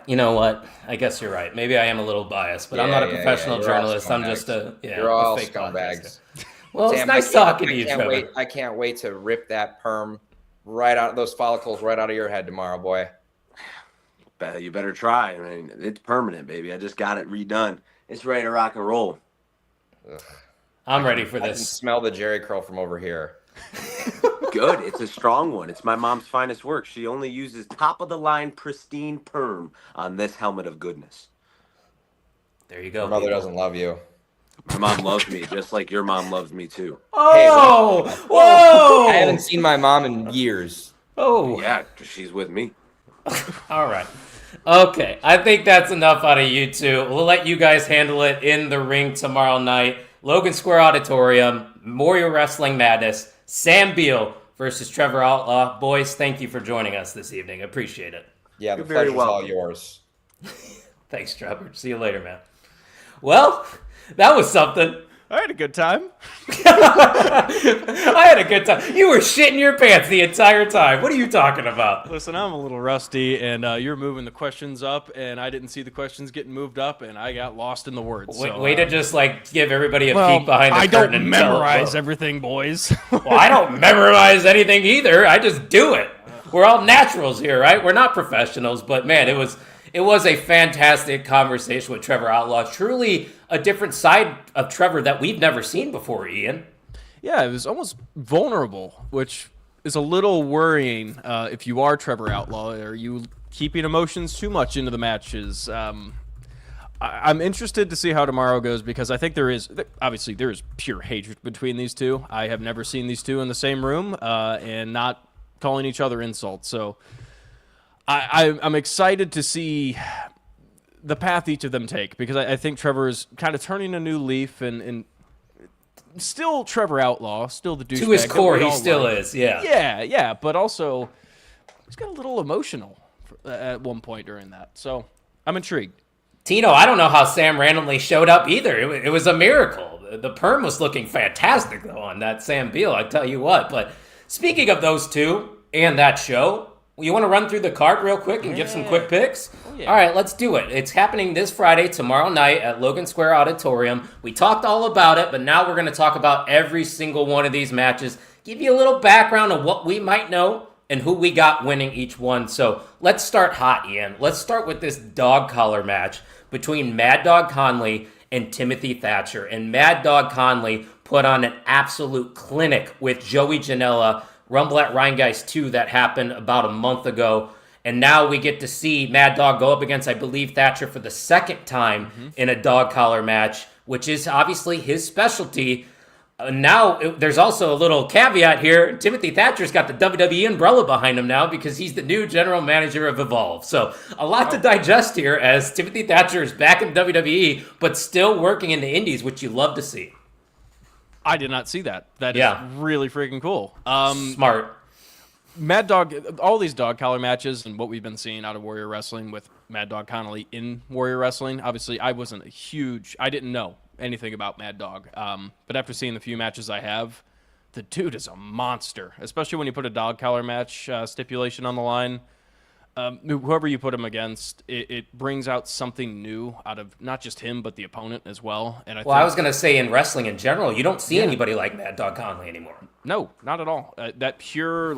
[SPEAKER 2] You know what? I guess you're right. Maybe I am a little biased, but I'm not a professional
[SPEAKER 4] You're all
[SPEAKER 2] journalist. I'm just
[SPEAKER 4] scumbags.
[SPEAKER 2] a
[SPEAKER 4] You're all
[SPEAKER 2] fake
[SPEAKER 4] scumbags.
[SPEAKER 2] podcaster. Well,
[SPEAKER 4] Sam,
[SPEAKER 2] it's nice talking to you,
[SPEAKER 4] I can't
[SPEAKER 2] Trevor.
[SPEAKER 4] wait. I can't wait to rip that perm right out, those follicles right out of your head tomorrow, boy.
[SPEAKER 5] You better try. I mean, it's permanent, baby. I just got it redone. It's ready to rock and roll.
[SPEAKER 2] I'm ready for
[SPEAKER 4] I can
[SPEAKER 2] this.
[SPEAKER 4] smell the Jerry curl from over here.
[SPEAKER 5] Good. It's a strong one. It's my mom's finest work. She only uses top of the line pristine perm on this helmet of goodness.
[SPEAKER 2] There you go.
[SPEAKER 4] Your mother
[SPEAKER 2] people.
[SPEAKER 4] doesn't love you.
[SPEAKER 5] My mom loves me just like your mom loves me too.
[SPEAKER 2] Oh! Whoa!
[SPEAKER 4] I haven't seen my mom in years.
[SPEAKER 2] Oh!
[SPEAKER 5] Yeah, 'cause she's with me.
[SPEAKER 2] All right. Okay, I think that's enough out of you two. We'll let you guys handle it in the ring tomorrow night. Logan Square Auditorium, Warrior Wrestling Madness, Sam Beale versus Trevor Outlaw. Boys, thank you for joining us this evening. Appreciate it.
[SPEAKER 4] Yeah, the
[SPEAKER 5] You're very
[SPEAKER 4] pleasure's all
[SPEAKER 5] welcome.
[SPEAKER 4] yours.
[SPEAKER 2] Thanks, Trevor. See you later, man. Well, that was something.
[SPEAKER 3] I had a good time.
[SPEAKER 2] I had a good time. You were shitting your pants the entire time. What are you talking about?
[SPEAKER 3] Listen, I'm a little rusty, and you're moving the questions up, and I didn't see the questions getting moved up, and I got lost in the words.
[SPEAKER 2] Way to just give everybody a
[SPEAKER 3] well,
[SPEAKER 2] peek behind the
[SPEAKER 3] I
[SPEAKER 2] curtain.
[SPEAKER 3] don't
[SPEAKER 2] and tell it,
[SPEAKER 3] memorize
[SPEAKER 2] whoa.
[SPEAKER 3] everything, boys.
[SPEAKER 2] Well, I don't memorize anything either. I just do it. We're all naturals here, right? We're not professionals, but man, it was a fantastic conversation with Trevor Outlaw. Truly a different side of Trevor that we've never seen before, Ian.
[SPEAKER 3] Yeah, it was almost vulnerable, which is a little worrying if you are Trevor Outlaw. Are you keeping emotions too much into the matches? I'm interested to see how tomorrow goes because I think there is pure hatred between these two. I have never seen these two in the same room and not calling each other insults. So I'm excited to see the path each of them take because I think Trevor is kind of turning a new leaf and still Trevor Outlaw, still the douchebag.
[SPEAKER 2] To his core, he
[SPEAKER 3] all
[SPEAKER 2] still
[SPEAKER 3] like.
[SPEAKER 2] is, yeah.
[SPEAKER 3] Yeah, but also he's got a little emotional at one point during that. So I'm intrigued.
[SPEAKER 2] Tino, I don't know how Sam randomly showed up either. It was a miracle. The perm was looking fantastic, though, on that Sam Beale, I tell you what. But speaking of those two and that show, you want to run through the card real quick and give some quick picks?
[SPEAKER 3] Yeah.
[SPEAKER 2] All right, let's do it. It's happening this Friday, tomorrow night at Logan Square Auditorium. We talked all about it, but now we're going to talk about every single one of these matches, give you a little background of what we might know and who we got winning each one. So let's start hot, Ian. Let's start with this dog collar match between Mad Dog Conley and Timothy Thatcher. And Mad Dog Conley put on an absolute clinic with Joey Janela, Rumble at Rheingeist 2 that happened about a month ago. And now we get to see Mad Dog go up against, I believe, Thatcher for the second time in a dog collar match, which is obviously his specialty. There's also a little caveat here. Timothy Thatcher's got the WWE umbrella behind him now because he's the new general manager of Evolve. So a lot to digest here as Timothy Thatcher is back in WWE, but still working in the indies, which you love to see.
[SPEAKER 3] I did not see that. That is really freaking cool.
[SPEAKER 2] Smart.
[SPEAKER 3] Mad Dog, all these dog collar matches and what we've been seeing out of Warrior Wrestling with Mad Dog Connolly in Warrior Wrestling. Obviously, I didn't know anything about Mad Dog. But after seeing the few matches I have, the dude is a monster, especially when you put a dog collar match stipulation on the line. Whoever you put him against, it brings out something new out of not just him, but the opponent as well. And I was
[SPEAKER 2] going to say in wrestling in general, you don't see anybody like Mad Dog Conley anymore.
[SPEAKER 3] No, not at all. That pure,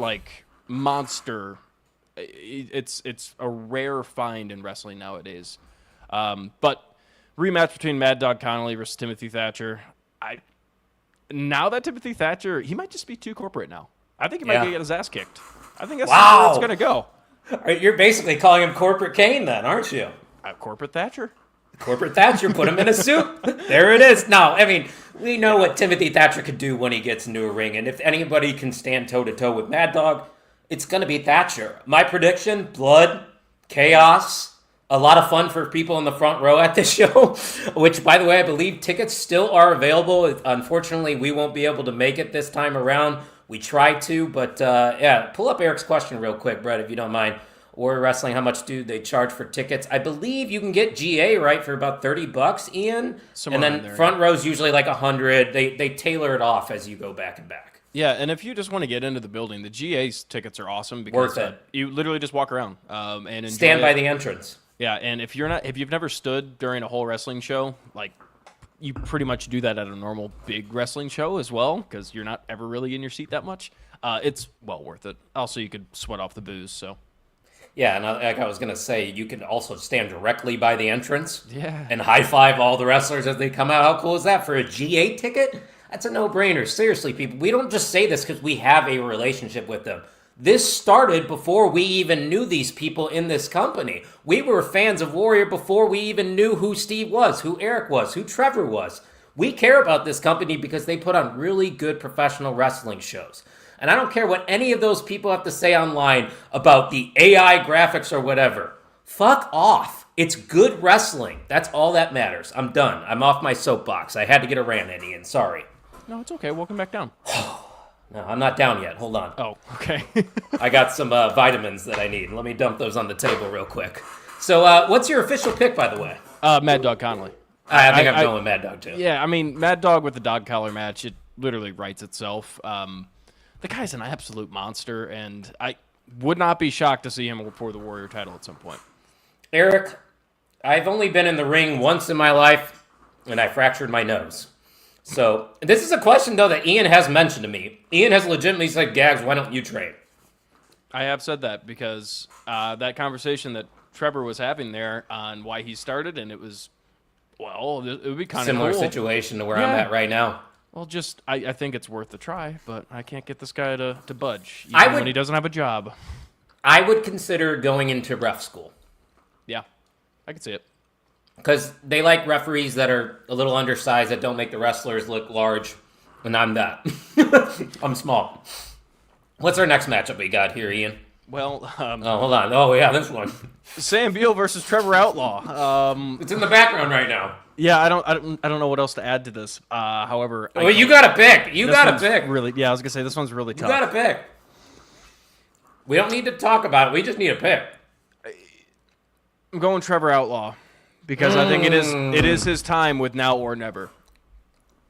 [SPEAKER 3] monster, it's a rare find in wrestling nowadays. But rematch between Mad Dog Connolly versus Timothy Thatcher. Now that Timothy Thatcher, he might just be too corporate now. I think he might get his ass kicked. I think that's where it's going to go.
[SPEAKER 2] You're basically calling him Corporate Kane then, aren't you?
[SPEAKER 3] Corporate Thatcher?
[SPEAKER 2] Corporate Thatcher, put him in a suit. There it is. No, I mean, we know what Timothy Thatcher could do when he gets into a ring, and if anybody can stand toe-to-toe with Mad Dog, it's going to be Thatcher. My prediction, blood, chaos, a lot of fun for people in the front row at this show, which, by the way, I believe tickets still are available. Unfortunately, we won't be able to make it this time around. We tried to, but pull up Eric's question real quick, Brett, if you don't mind. Warrior Wrestling, how much do they charge for tickets? I believe you can get GA, right, for about $30, Ian?
[SPEAKER 3] Somewhere
[SPEAKER 2] and then
[SPEAKER 3] there,
[SPEAKER 2] front row's usually like $100. They tailor it off as you go back and back.
[SPEAKER 3] Yeah, and if you just want to get into the building, the GA's tickets are awesome because
[SPEAKER 2] Worth it.
[SPEAKER 3] You literally just walk around and enjoy
[SPEAKER 2] Stand by
[SPEAKER 3] it.
[SPEAKER 2] the entrance.
[SPEAKER 3] Yeah, and if you've never stood during a whole wrestling show, you pretty much do that at a normal big wrestling show as well because you're not ever really in your seat that much. It's well worth it. Also, you could sweat off the booze, so.
[SPEAKER 2] Yeah, and like I was going to say, you can also stand directly by the entrance and high-five all the wrestlers as they come out. How cool is that for a GA ticket? That's a no-brainer. Seriously, people, we don't just say this because we have a relationship with them. This started before we even knew these people in this company. We were fans of Warrior before we even knew who Steve was, who Eric was, who Trevor was. We care about this company because they put on really good professional wrestling shows. And I don't care what any of those people have to say online about the AI graphics or whatever. Fuck off. It's good wrestling. That's all that matters. I'm done. I'm off my soapbox. I had to get a rant in, Ian. Sorry.
[SPEAKER 3] No, it's okay. Welcome back down.
[SPEAKER 2] No, I'm not down yet. Hold on.
[SPEAKER 3] Oh, okay.
[SPEAKER 2] I got some vitamins that I need. Let me dump those on the table real quick. So, what's your official pick, by the way?
[SPEAKER 3] Mad Dog Conley.
[SPEAKER 2] I think I'm going with Mad Dog, too.
[SPEAKER 3] Yeah, I mean, Mad Dog with the dog collar match, it literally writes itself. The guy's an absolute monster, and I would not be shocked to see him for the Warrior title at some point.
[SPEAKER 2] Eric, I've only been in the ring once in my life, and I fractured my nose. So, this is a question, though, that Ian has mentioned to me. Ian has legitimately said, Gags, why don't you train?
[SPEAKER 3] I have said that because that conversation that Trevor was having there on why he started, and it was, well, it would be kind of
[SPEAKER 2] Similar
[SPEAKER 3] cool.
[SPEAKER 2] situation to where I'm at right now.
[SPEAKER 3] Well, just, I think it's worth a try, but I can't get this guy to budge, even when he doesn't have a job.
[SPEAKER 2] I would consider going into ref school.
[SPEAKER 3] Yeah, I can see it.
[SPEAKER 2] Because they like referees that are a little undersized, that don't make the wrestlers look large, and I'm that. I'm small. What's our next matchup we got here, Ian?
[SPEAKER 3] Well,
[SPEAKER 2] Oh, hold on. Oh, yeah, this one.
[SPEAKER 3] Sam Beale versus Trevor Outlaw.
[SPEAKER 2] It's in the background right now.
[SPEAKER 3] Yeah, I don't know what else to add to this. However,
[SPEAKER 2] Well, you got to pick. You got to pick.
[SPEAKER 3] Really, yeah, I was gonna say this one's really tough.
[SPEAKER 2] You got to pick. We don't need to talk about it. We just need to pick.
[SPEAKER 3] I'm going Trevor Outlaw because I think it is his time with now or never.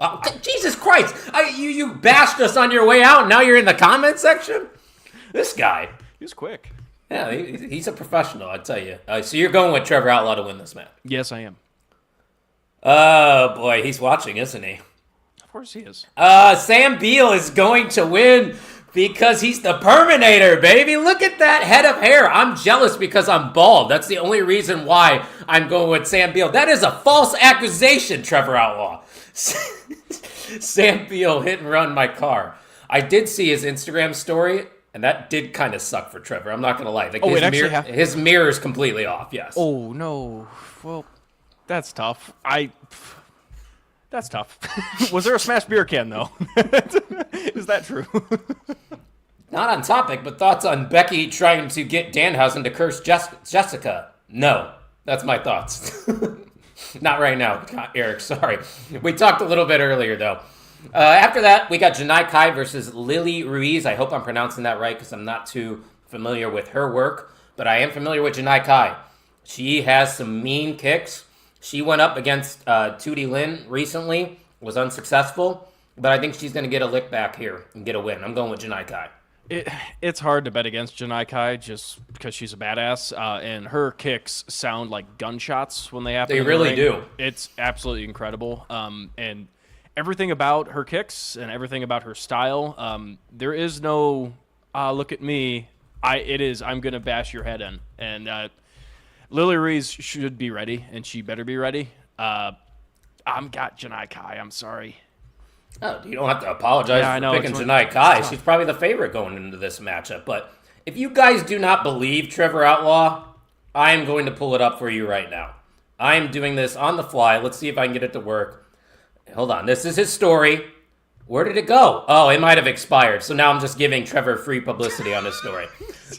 [SPEAKER 2] Oh, Jesus Christ! You bashed us on your way out, and now you're in the comment section? This guy.
[SPEAKER 3] He was quick.
[SPEAKER 2] Yeah, he's a professional, I tell you. So you're going with Trevor Outlaw to win this match?
[SPEAKER 3] Yes, I am.
[SPEAKER 2] Oh, boy, he's watching, isn't he?
[SPEAKER 3] Of course he is.
[SPEAKER 2] Sam Beale is going to win because he's the Perminator, baby. Look at that head of hair. I'm jealous because I'm bald. That's the only reason why I'm going with Sam Beale. That is a false accusation, Trevor Outlaw. Sam Beale hit and run my car. I did see his Instagram story, and that did kind of suck for Trevor. I'm not going to lie. Like, his mirror is completely off, yes.
[SPEAKER 3] Oh, no. Well, that's tough. That's tough. Was there a smashed beer can, though? Is that true?
[SPEAKER 2] Not on topic, but thoughts on Becky trying to get Danhausen to curse Jessica? No. That's my thoughts. Not right now, Eric. Sorry. We talked a little bit earlier, though. After that, we got Janai Kai versus Lily Ruiz. I hope I'm pronouncing that right because I'm not too familiar with her work, but I am familiar with Janai Kai. She has some mean kicks. She went up against Tootie Lynn recently, was unsuccessful, but I think she's going to get a lick back here and get a win. I'm going with Janai Kai.
[SPEAKER 3] It's hard to bet against Janai Kai just because she's a badass, and her kicks sound like gunshots when they happen.
[SPEAKER 2] They really do.
[SPEAKER 3] It's absolutely incredible, and everything about her kicks and everything about her style. There is no look at me. I'm gonna bash your head in, and Lily Ruiz should be ready, and she better be ready. I'm got Janai Kai. I'm sorry.
[SPEAKER 2] Oh, you don't have to apologize for picking Janai Kai. She's probably the favorite going into this matchup. But if you guys do not believe Trevor Outlaw, I am going to pull it up for you right now. I am doing this on the fly. Let's see if I can get it to work. Hold on. This is his story. Where did it go? Oh, it might have expired. So now I'm just giving Trevor free publicity on his story.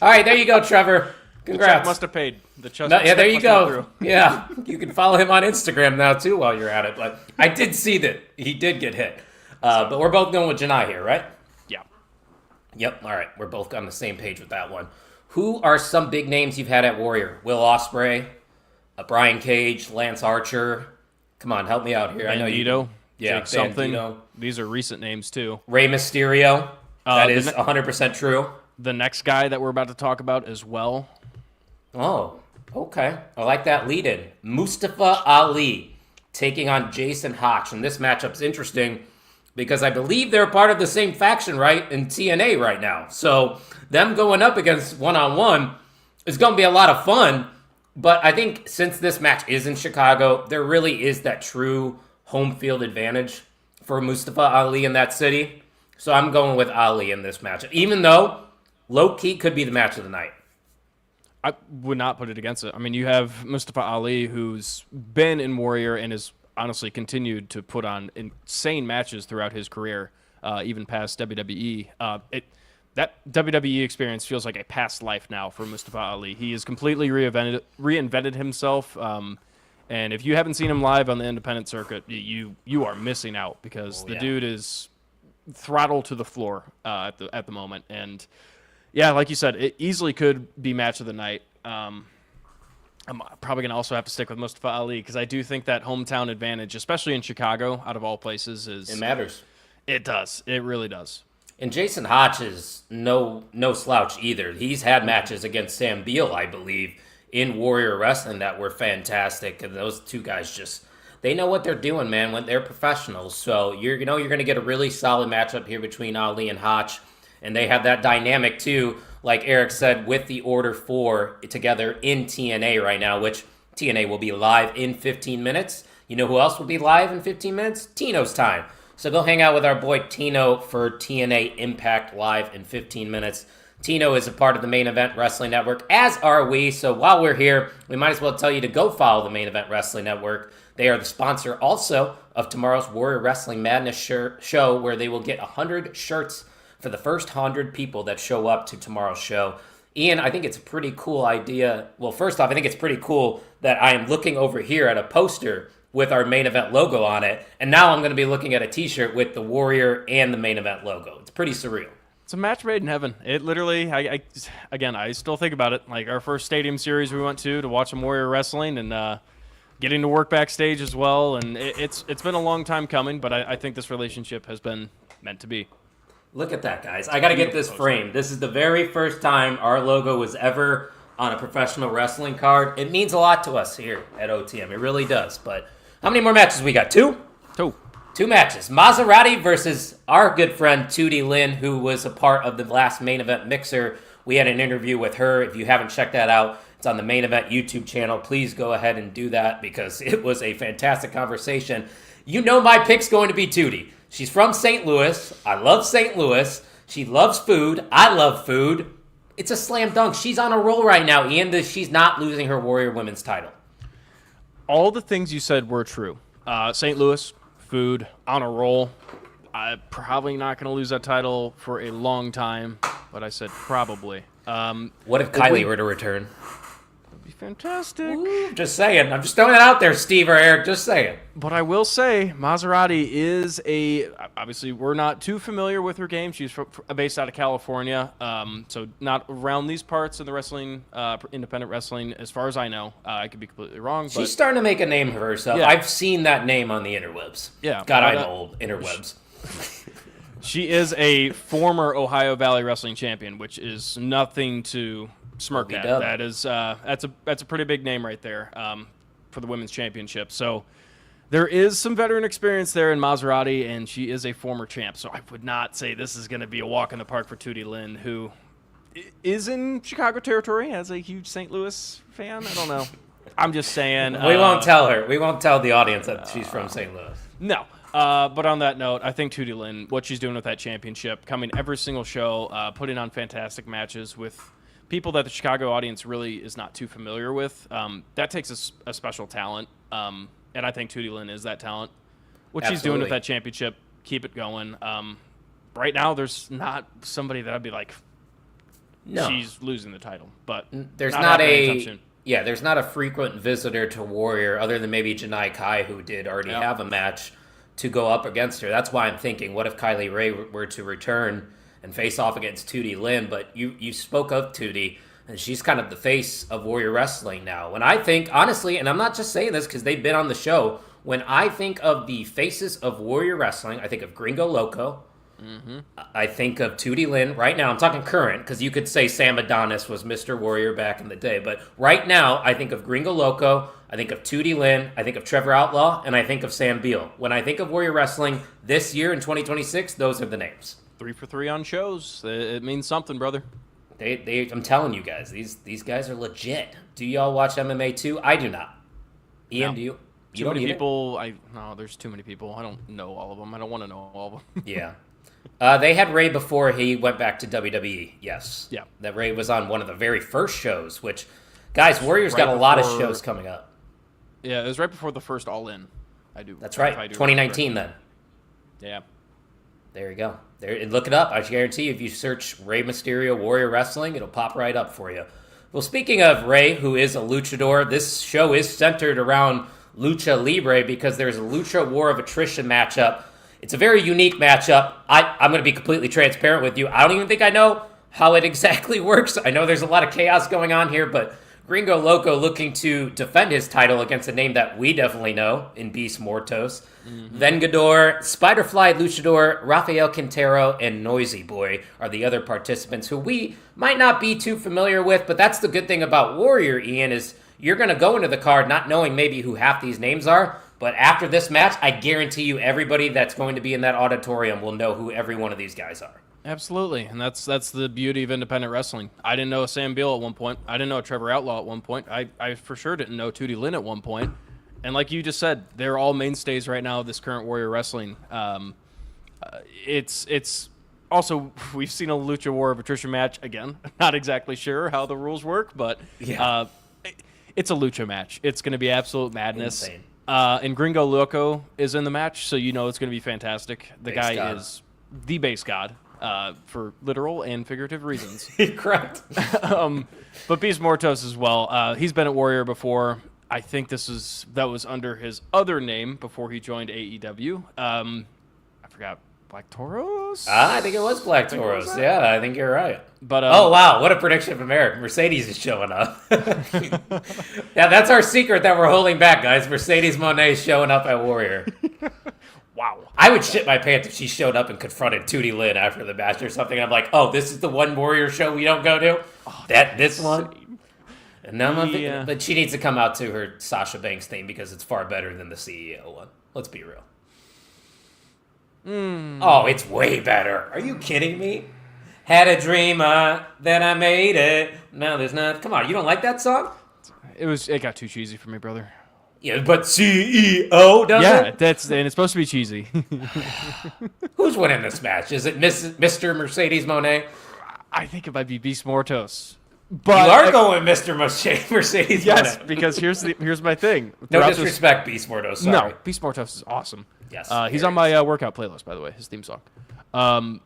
[SPEAKER 2] All right, there you go, Trevor. Congrats.
[SPEAKER 3] The check must have paid.
[SPEAKER 2] Yeah, there you go. Yeah, you can follow him on Instagram now, too, while you're at it. But I did see that he did get hit. But we're both going with Janai here, right?
[SPEAKER 3] Yeah.
[SPEAKER 2] Yep. All right. We're both on the same page with that one. Who are some big names you've had at Warrior? Will Ospreay, Brian Cage, Lance Archer. Come on, help me out here.
[SPEAKER 3] Bandito,
[SPEAKER 2] I know you. Yeah,
[SPEAKER 3] Jake something.
[SPEAKER 2] Bandito.
[SPEAKER 3] These are recent names too.
[SPEAKER 2] Rey Mysterio. That is 100% true.
[SPEAKER 3] The next guy that we're about to talk about as well.
[SPEAKER 2] Oh, okay. I like that lead-in. Mustafa Ali taking on Jason Hotch. And this matchup's interesting because I believe they're part of the same faction, right, in TNA right now. So them going up against one-on-one is going to be a lot of fun. But I think since this match is in Chicago, there really is that true home field advantage for Mustafa Ali in that city. So I'm going with Ali in this match. Even though low-key could be the match of the night.
[SPEAKER 3] I would not put it against it. I mean, you have Mustafa Ali, who's been in Warrior and has honestly continued to put on insane matches throughout his career, even past WWE. That WWE experience feels like a past life now for Mustafa Ali. He has completely reinvented himself. And if you haven't seen him live on the independent circuit, you are missing out because the dude is throttle to the floor at the moment. And yeah, like you said, it easily could be match of the night. I'm probably going to also have to stick with Mustafa Ali because I do think that hometown advantage, especially in Chicago, out of all places,
[SPEAKER 2] It matters.
[SPEAKER 3] It does. It really does.
[SPEAKER 2] And Jason Hotch is no slouch either. He's had matches against Sam Beale, I believe, in Warrior Wrestling that were fantastic. And those two guys they know what they're doing, man, when they're professionals. So you're going to get a really solid matchup here between Ali and Hotch. And they have that dynamic too, like Eric said, with the Order 4 together in TNA right now, which TNA will be live in 15 minutes. You know who else will be live in 15 minutes? Tino's time. So go hang out with our boy Tino for TNA Impact Live in 15 minutes. Tino is a part of the Main Event Wrestling Network, as are we. So while we're here, we might as well tell you to go follow the Main Event Wrestling Network. They are the sponsor also of tomorrow's Warrior Wrestling Madness show, where they will get 100 shirts for the first 100 people that show up to tomorrow's show. Ian, I think it's a pretty cool idea. Well, first off, I think it's pretty cool that I am looking over here at a poster with our Main Event logo on it, and now I'm going to be looking at a t-shirt with the Warrior and the Main Event logo. It's pretty surreal.
[SPEAKER 3] It's a match made in heaven. It literally, I still think about it. Like our first stadium series we went to watch some Warrior Wrestling and getting to work backstage as well. And it's been a long time coming, but I think this relationship has been meant to be.
[SPEAKER 2] Look at that, guys. I got to get this framed. This is the very first time our logo was ever on a professional wrestling card. It means a lot to us here at OTM. It really does. But how many more matches we got? Two? Two matches. Maserati versus our good friend Tootie Lynn, who was a part of the last Main Event Mixer. We had an interview with her. If you haven't checked that out, it's on the Main Event YouTube channel. Please go ahead and do that because it was a fantastic conversation. You know my pick's going to be Tootie. She's from St. Louis. I love St. Louis. She loves food. I love food. It's a slam dunk. She's on a roll right now, Ian. She's not losing her Warrior Women's title.
[SPEAKER 3] All the things you said were true. St. Louis, food, on a roll. I'm probably not going to lose that title for a long time, but I said probably.
[SPEAKER 2] What if Kylie were to return?
[SPEAKER 3] That'd be fantastic.
[SPEAKER 2] Ooh, just saying. I'm just throwing it out there, Steve or Eric. Just saying.
[SPEAKER 3] But I will say, Maserati is obviously, we're not too familiar with her game. She's based out of California, so not around these parts of the wrestling, independent wrestling, as far as I know. I could be completely wrong.
[SPEAKER 2] She's starting to make a name for herself.
[SPEAKER 3] Yeah.
[SPEAKER 2] I've seen that name on the interwebs.
[SPEAKER 3] Yeah.
[SPEAKER 2] God, I'm old. Interwebs.
[SPEAKER 3] She is a former Ohio Valley Wrestling champion, which is nothing to smirk at. That is that's a pretty big name right there for the women's championship. So there is some veteran experience there in Maserati, and she is a former champ. So I would not say this is going to be a walk in the park for Tootie Lynn, who is in Chicago territory as a huge St. Louis fan. I don't know. I'm just saying.
[SPEAKER 2] We won't tell her. We won't tell the audience that she's from St. Louis.
[SPEAKER 3] No. But on that note, I think Tootie Lynn, what she's doing with that championship, coming every single show, putting on fantastic matches with people that the Chicago audience really is not too familiar with, that takes a special talent. And I think Tootie Lynn is that talent. What she's doing with that championship, keep it going. Right now, there's not somebody that I'd be like, no, she's losing the title. But
[SPEAKER 2] there's not there's not a frequent visitor to Warrior other than maybe Janai Kai, who did already have a match to go up against her. That's why I'm thinking, what if Kylie Ray were to return and face off against Tootie Lynn? But you spoke of Tootie, and she's kind of the face of Warrior Wrestling now. When I think, honestly, and I'm not just saying this because they've been on the show, when I think of the faces of Warrior Wrestling, I think of Gringo Loco. Mm-hmm. I think of Tootie Lynn. Right now, I'm talking current, because you could say Sam Adonis was Mr. Warrior back in the day. But right now, I think of Gringo Loco, I think of Tootie Lynn, I think of Trevor Outlaw, and I think of Sam Beale. When I think of Warrior Wrestling this year in 2026, those are the names.
[SPEAKER 3] 3 for 3 on shows. It means something, brother.
[SPEAKER 2] I'm telling you guys, these guys are legit. Do y'all watch MMA too? I do not. Ian, do you?
[SPEAKER 3] Too many people. No, there's too many people. I don't know all of them. I don't want to know all of them.
[SPEAKER 2] Yeah. They had Ray before he went back to WWE, yes.
[SPEAKER 3] Yeah.
[SPEAKER 2] That Ray was on one of the very first shows, which, guys, Warrior's got a lot of shows coming up.
[SPEAKER 3] Yeah, it was right before the first All In.
[SPEAKER 2] That's right, 2019 then.
[SPEAKER 3] Yeah.
[SPEAKER 2] There you go. Look it up. I guarantee you, if you search Rey Mysterio Warrior Wrestling, it'll pop right up for you. Well, speaking of Rey, who is a luchador, this show is centered around Lucha Libre because there's a Lucha War of Attrition matchup. It's a very unique matchup. I'm going to be completely transparent with you. I don't even think I know how it exactly works. I know there's a lot of chaos going on here, but Gringo Loco looking to defend his title against a name that we definitely know in Beast Mortos. Vengador, Spiderfly Luchador, Rafael Quintero, and Noisy Boy are the other participants who we might not be too familiar with, but that's the good thing about Warrior, Ian, is you're going to go into the card not knowing maybe who half these names are, but after this match, I guarantee you everybody that's going to be in that auditorium will know who every one of these guys are.
[SPEAKER 3] Absolutely, and that's the beauty of independent wrestling. I didn't know a Sam Beale at one point. I didn't know a Trevor Outlaw at one point. I for sure didn't know Tootie Lynn at one point. And like you just said, they're all mainstays right now of this current Warrior Wrestling. It's also, we've seen a Lucha War of Attrition match. Again, not exactly sure how the rules work, but it's a Lucha match. It's going to be absolute madness.
[SPEAKER 2] Insane.
[SPEAKER 3] And Gringo Loco is in the match, so you know it's going to be fantastic. The
[SPEAKER 2] Base
[SPEAKER 3] guy
[SPEAKER 2] god.
[SPEAKER 3] is the base god. For literal and figurative reasons.
[SPEAKER 2] Correct.
[SPEAKER 3] But Beast Mortos as well. He's been at Warrior before. I think that was under his other name before he joined AEW. I forgot. Black Toros?
[SPEAKER 2] I think it was Black Toros. Yeah, I think you're right.
[SPEAKER 3] But
[SPEAKER 2] oh, wow. What a prediction from Eric. Mercedes is showing up. Yeah, that's our secret that we're holding back, guys. Mercedes Moné is showing up at Warrior.
[SPEAKER 3] Wow.
[SPEAKER 2] I would shit my pants if she showed up and confronted Tootie Lynn after the match or something. I'm like, oh, this is the one Warrior show we don't go to? This one? And now but she needs to come out to her Sasha Banks theme because it's far better than the CEO one. Let's be real. Oh, it's way better. Are you kidding me? Had a dream, then I made it. No, there's not. Come on, you don't like that song?
[SPEAKER 3] It got too cheesy for me, brother.
[SPEAKER 2] Yeah, but CEO does it?
[SPEAKER 3] And it's supposed to be cheesy.
[SPEAKER 2] Who's winning this match? Is it Mr. Mercedes Moné?
[SPEAKER 3] I think it might be Beast Mortos. But
[SPEAKER 2] You are going Mr. Mercedes
[SPEAKER 3] yes,
[SPEAKER 2] Moné.
[SPEAKER 3] because here's my thing.
[SPEAKER 2] No
[SPEAKER 3] Throughout
[SPEAKER 2] disrespect, Beast Mortos. Sorry.
[SPEAKER 3] No, Beast Mortos is awesome.
[SPEAKER 2] Yes.
[SPEAKER 3] He's on my workout playlist, by the way, his theme song.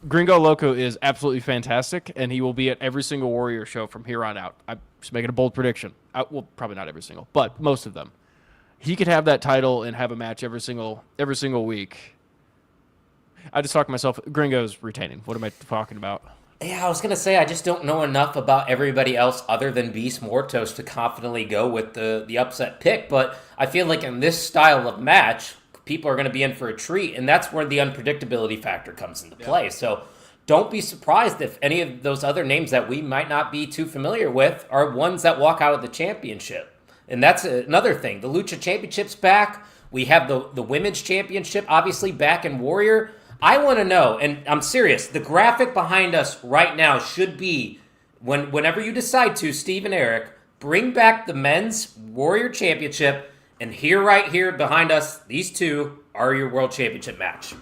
[SPEAKER 3] Gringo Loco is absolutely fantastic, and he will be at every single Warrior show from here on out. I'm just making a bold prediction. Well, probably not every single, but most of them. He could have that title and have a match every single week. I just talked to myself. Gringo's retaining. What am I talking about?
[SPEAKER 2] Yeah, I was going to say, I just don't know enough about everybody else other than Beast Mortos to confidently go with the upset pick, but I feel like in this style of match, people are going to be in for a treat, and that's where the unpredictability factor comes into play. Yeah. So don't be surprised if any of those other names that we might not be too familiar with are ones that walk out of the championship. And that's another thing. The Lucha Championship's back. We have the Women's Championship, obviously, back in Warrior. I want to know, and I'm serious, the graphic behind us right now should be, whenever you decide to, Steve and Eric, bring back the Men's Warrior Championship, and right here behind us, these two are your World Championship match.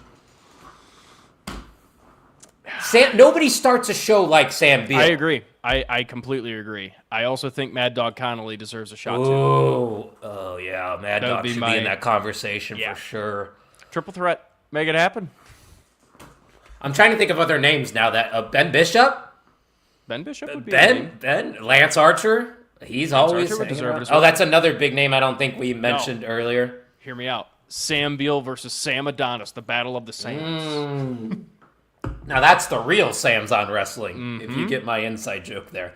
[SPEAKER 2] Nobody starts a show like Sam Beale.
[SPEAKER 3] I agree. I completely agree. I also think Mad Dog Connolly deserves a shot, too.
[SPEAKER 2] Oh yeah, Mad Dog should be in that conversation for sure.
[SPEAKER 3] Triple threat. Make it happen.
[SPEAKER 2] I'm trying to think of other names now. That Ben Bishop?
[SPEAKER 3] Ben Bishop would be a name.
[SPEAKER 2] Ben? Lance Archer? He's always...
[SPEAKER 3] Archer would deserve it as well.
[SPEAKER 2] Oh, that's another big name I don't think we mentioned earlier.
[SPEAKER 3] Hear me out. Sam Beale versus Sam Adonis, the Battle of the Sams.
[SPEAKER 2] Now that's the real Sam's on Wrestling, if you get my inside joke there.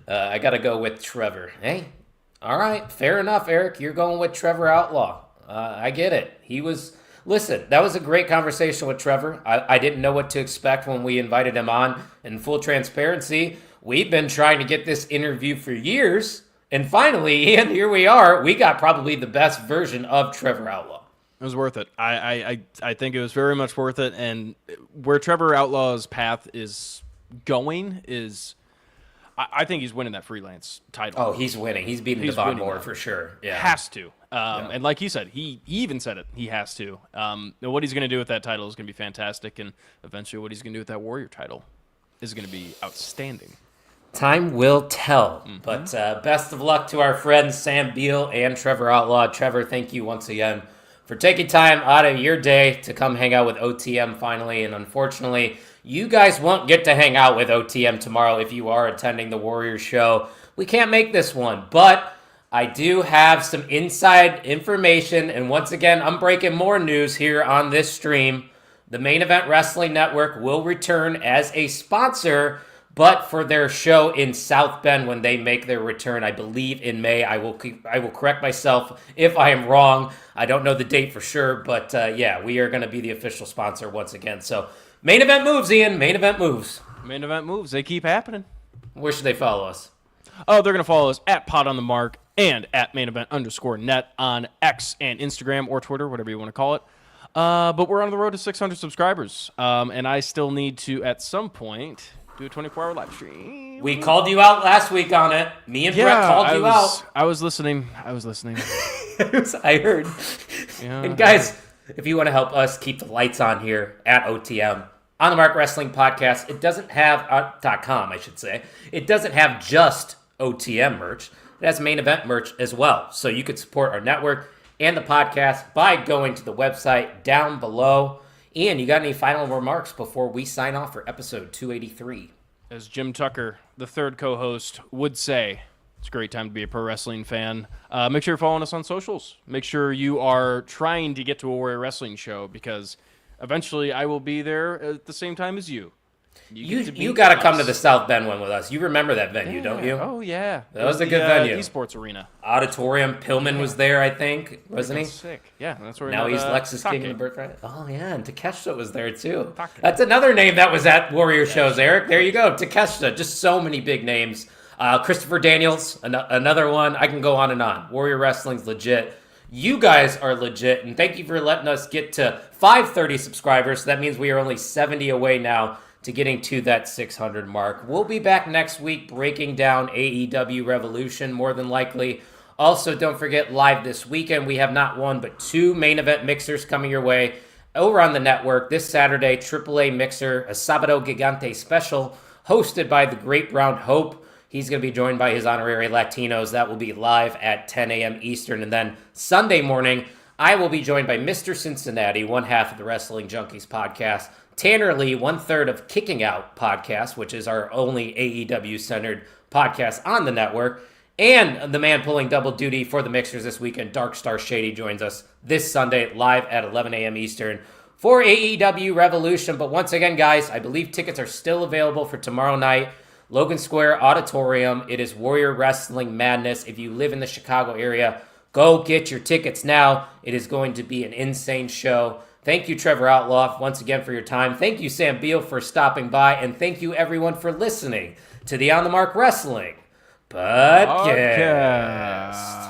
[SPEAKER 2] I got to go with Trevor. Hey, all right, fair enough, Eric. You're going with Trevor Outlaw. I get it. Listen, that was a great conversation with Trevor. I didn't know what to expect when we invited him on. In full transparency, we've been trying to get this interview for years. And finally, Ian, here we are. We got probably the best version of Trevor Outlaw.
[SPEAKER 3] It was worth it. I think it was very much worth it. And where Trevor Outlaw's path is going is, I think he's winning that freelance title.
[SPEAKER 2] Oh, he's winning. He's beating Devon Moore for sure. Yeah,
[SPEAKER 3] has to. And like he said, he even said it. He has to. What he's going to do with that title is going to be fantastic, and eventually, what he's going to do with that Warrior title is going to be outstanding.
[SPEAKER 2] Time will tell. But best of luck to our friends Sam Beale and Trevor Outlaw. Trevor, thank you once again for taking time out of your day to come hang out with OTM finally. And unfortunately, you guys won't get to hang out with OTM tomorrow if you are attending the Warriors show. We can't make this one, but I do have some inside information, and once again, I'm breaking more news here on this stream. The Main Event Wrestling Network will return as a sponsor, but for their show in South Bend when they make their return, I believe in May. I will correct myself if I am wrong. I don't know the date for sure, but yeah, we are going to be the official sponsor once again. So Main Event moves, Ian. Main Event moves.
[SPEAKER 3] Main event moves. They keep happening.
[SPEAKER 2] Where should they follow us?
[SPEAKER 3] Oh, they're going to follow us at Pod on the Mark and at mainevent_net on X and Instagram or Twitter, whatever you want to call it. But we're on the road to 600 subscribers. And I still need to, at some point, do a 24-hour live stream.
[SPEAKER 2] We called you out last week on it. Me and Brett called you out.
[SPEAKER 3] I was listening. I
[SPEAKER 2] heard.
[SPEAKER 3] Yeah.
[SPEAKER 2] And guys, if you want to help us keep the lights on here at OTM, On the Mark Wrestling Podcast, it doesn't have, .com, I should say. It doesn't have just OTM merch. It has main event merch as well. So you could support our network and the podcast by going to the website down below. Ian, you got any final remarks before we sign off for episode 283?
[SPEAKER 3] As Jim Tucker, the third co-host, would say, it's a great time to be a pro wrestling fan. Make sure you're following us on socials. Make sure you are trying to get to a Warrior Wrestling show because eventually I will be there at the same time as you.
[SPEAKER 2] You got to come to the South Bend one with us. You remember that venue, don't you?
[SPEAKER 3] Oh, yeah.
[SPEAKER 2] That was a good venue.
[SPEAKER 3] Esports arena.
[SPEAKER 2] Auditorium. Pillman was there, I think. Wasn't he?
[SPEAKER 3] Sick. Yeah, that's where
[SPEAKER 2] now
[SPEAKER 3] we
[SPEAKER 2] he's
[SPEAKER 3] met,
[SPEAKER 2] Lexus
[SPEAKER 3] Take.
[SPEAKER 2] King of the Birthright. Oh, yeah, and Takeshita was there, too.
[SPEAKER 3] Take.
[SPEAKER 2] That's another name that was at Warrior shows, Eric. There you go. Takeshita. Just so many big names. Christopher Daniels, another one. I can go on and on. Warrior Wrestling's legit. You guys are legit, and thank you for letting us get to 530 subscribers. So that means we are only 70 away now to getting to that 600 mark. We'll be back next week breaking down AEW Revolution, more than likely. Also, don't forget, live this weekend, we have not one, but two main event mixers coming your way over on the network. This Saturday, AAA Mixer, a Sábado Gigante special, hosted by the Great Brown Hope. He's going to be joined by his honorary Latinos. That will be live at 10 a.m. Eastern. And then Sunday morning, I will be joined by Mr. Cincinnati, one half of the Wrestling Junkies podcast, Tanner Lee, 1/3 of Kicking Out podcast, which is our only AEW-centered podcast on the network, and the man pulling double duty for the Mixers this weekend, Dark Star Shady, joins us this Sunday live at 11 a.m. Eastern for AEW Revolution. But once again, guys, I believe tickets are still available for tomorrow night. Logan Square Auditorium. It is Warrior Wrestling Madness. If you live in the Chicago area, go get your tickets now. It is going to be an insane show. Thank you, Trevor Outlaw, once again for your time. Thank you, Sam Beale, for stopping by. And thank you, everyone, for listening to the On the Mark Wrestling podcast.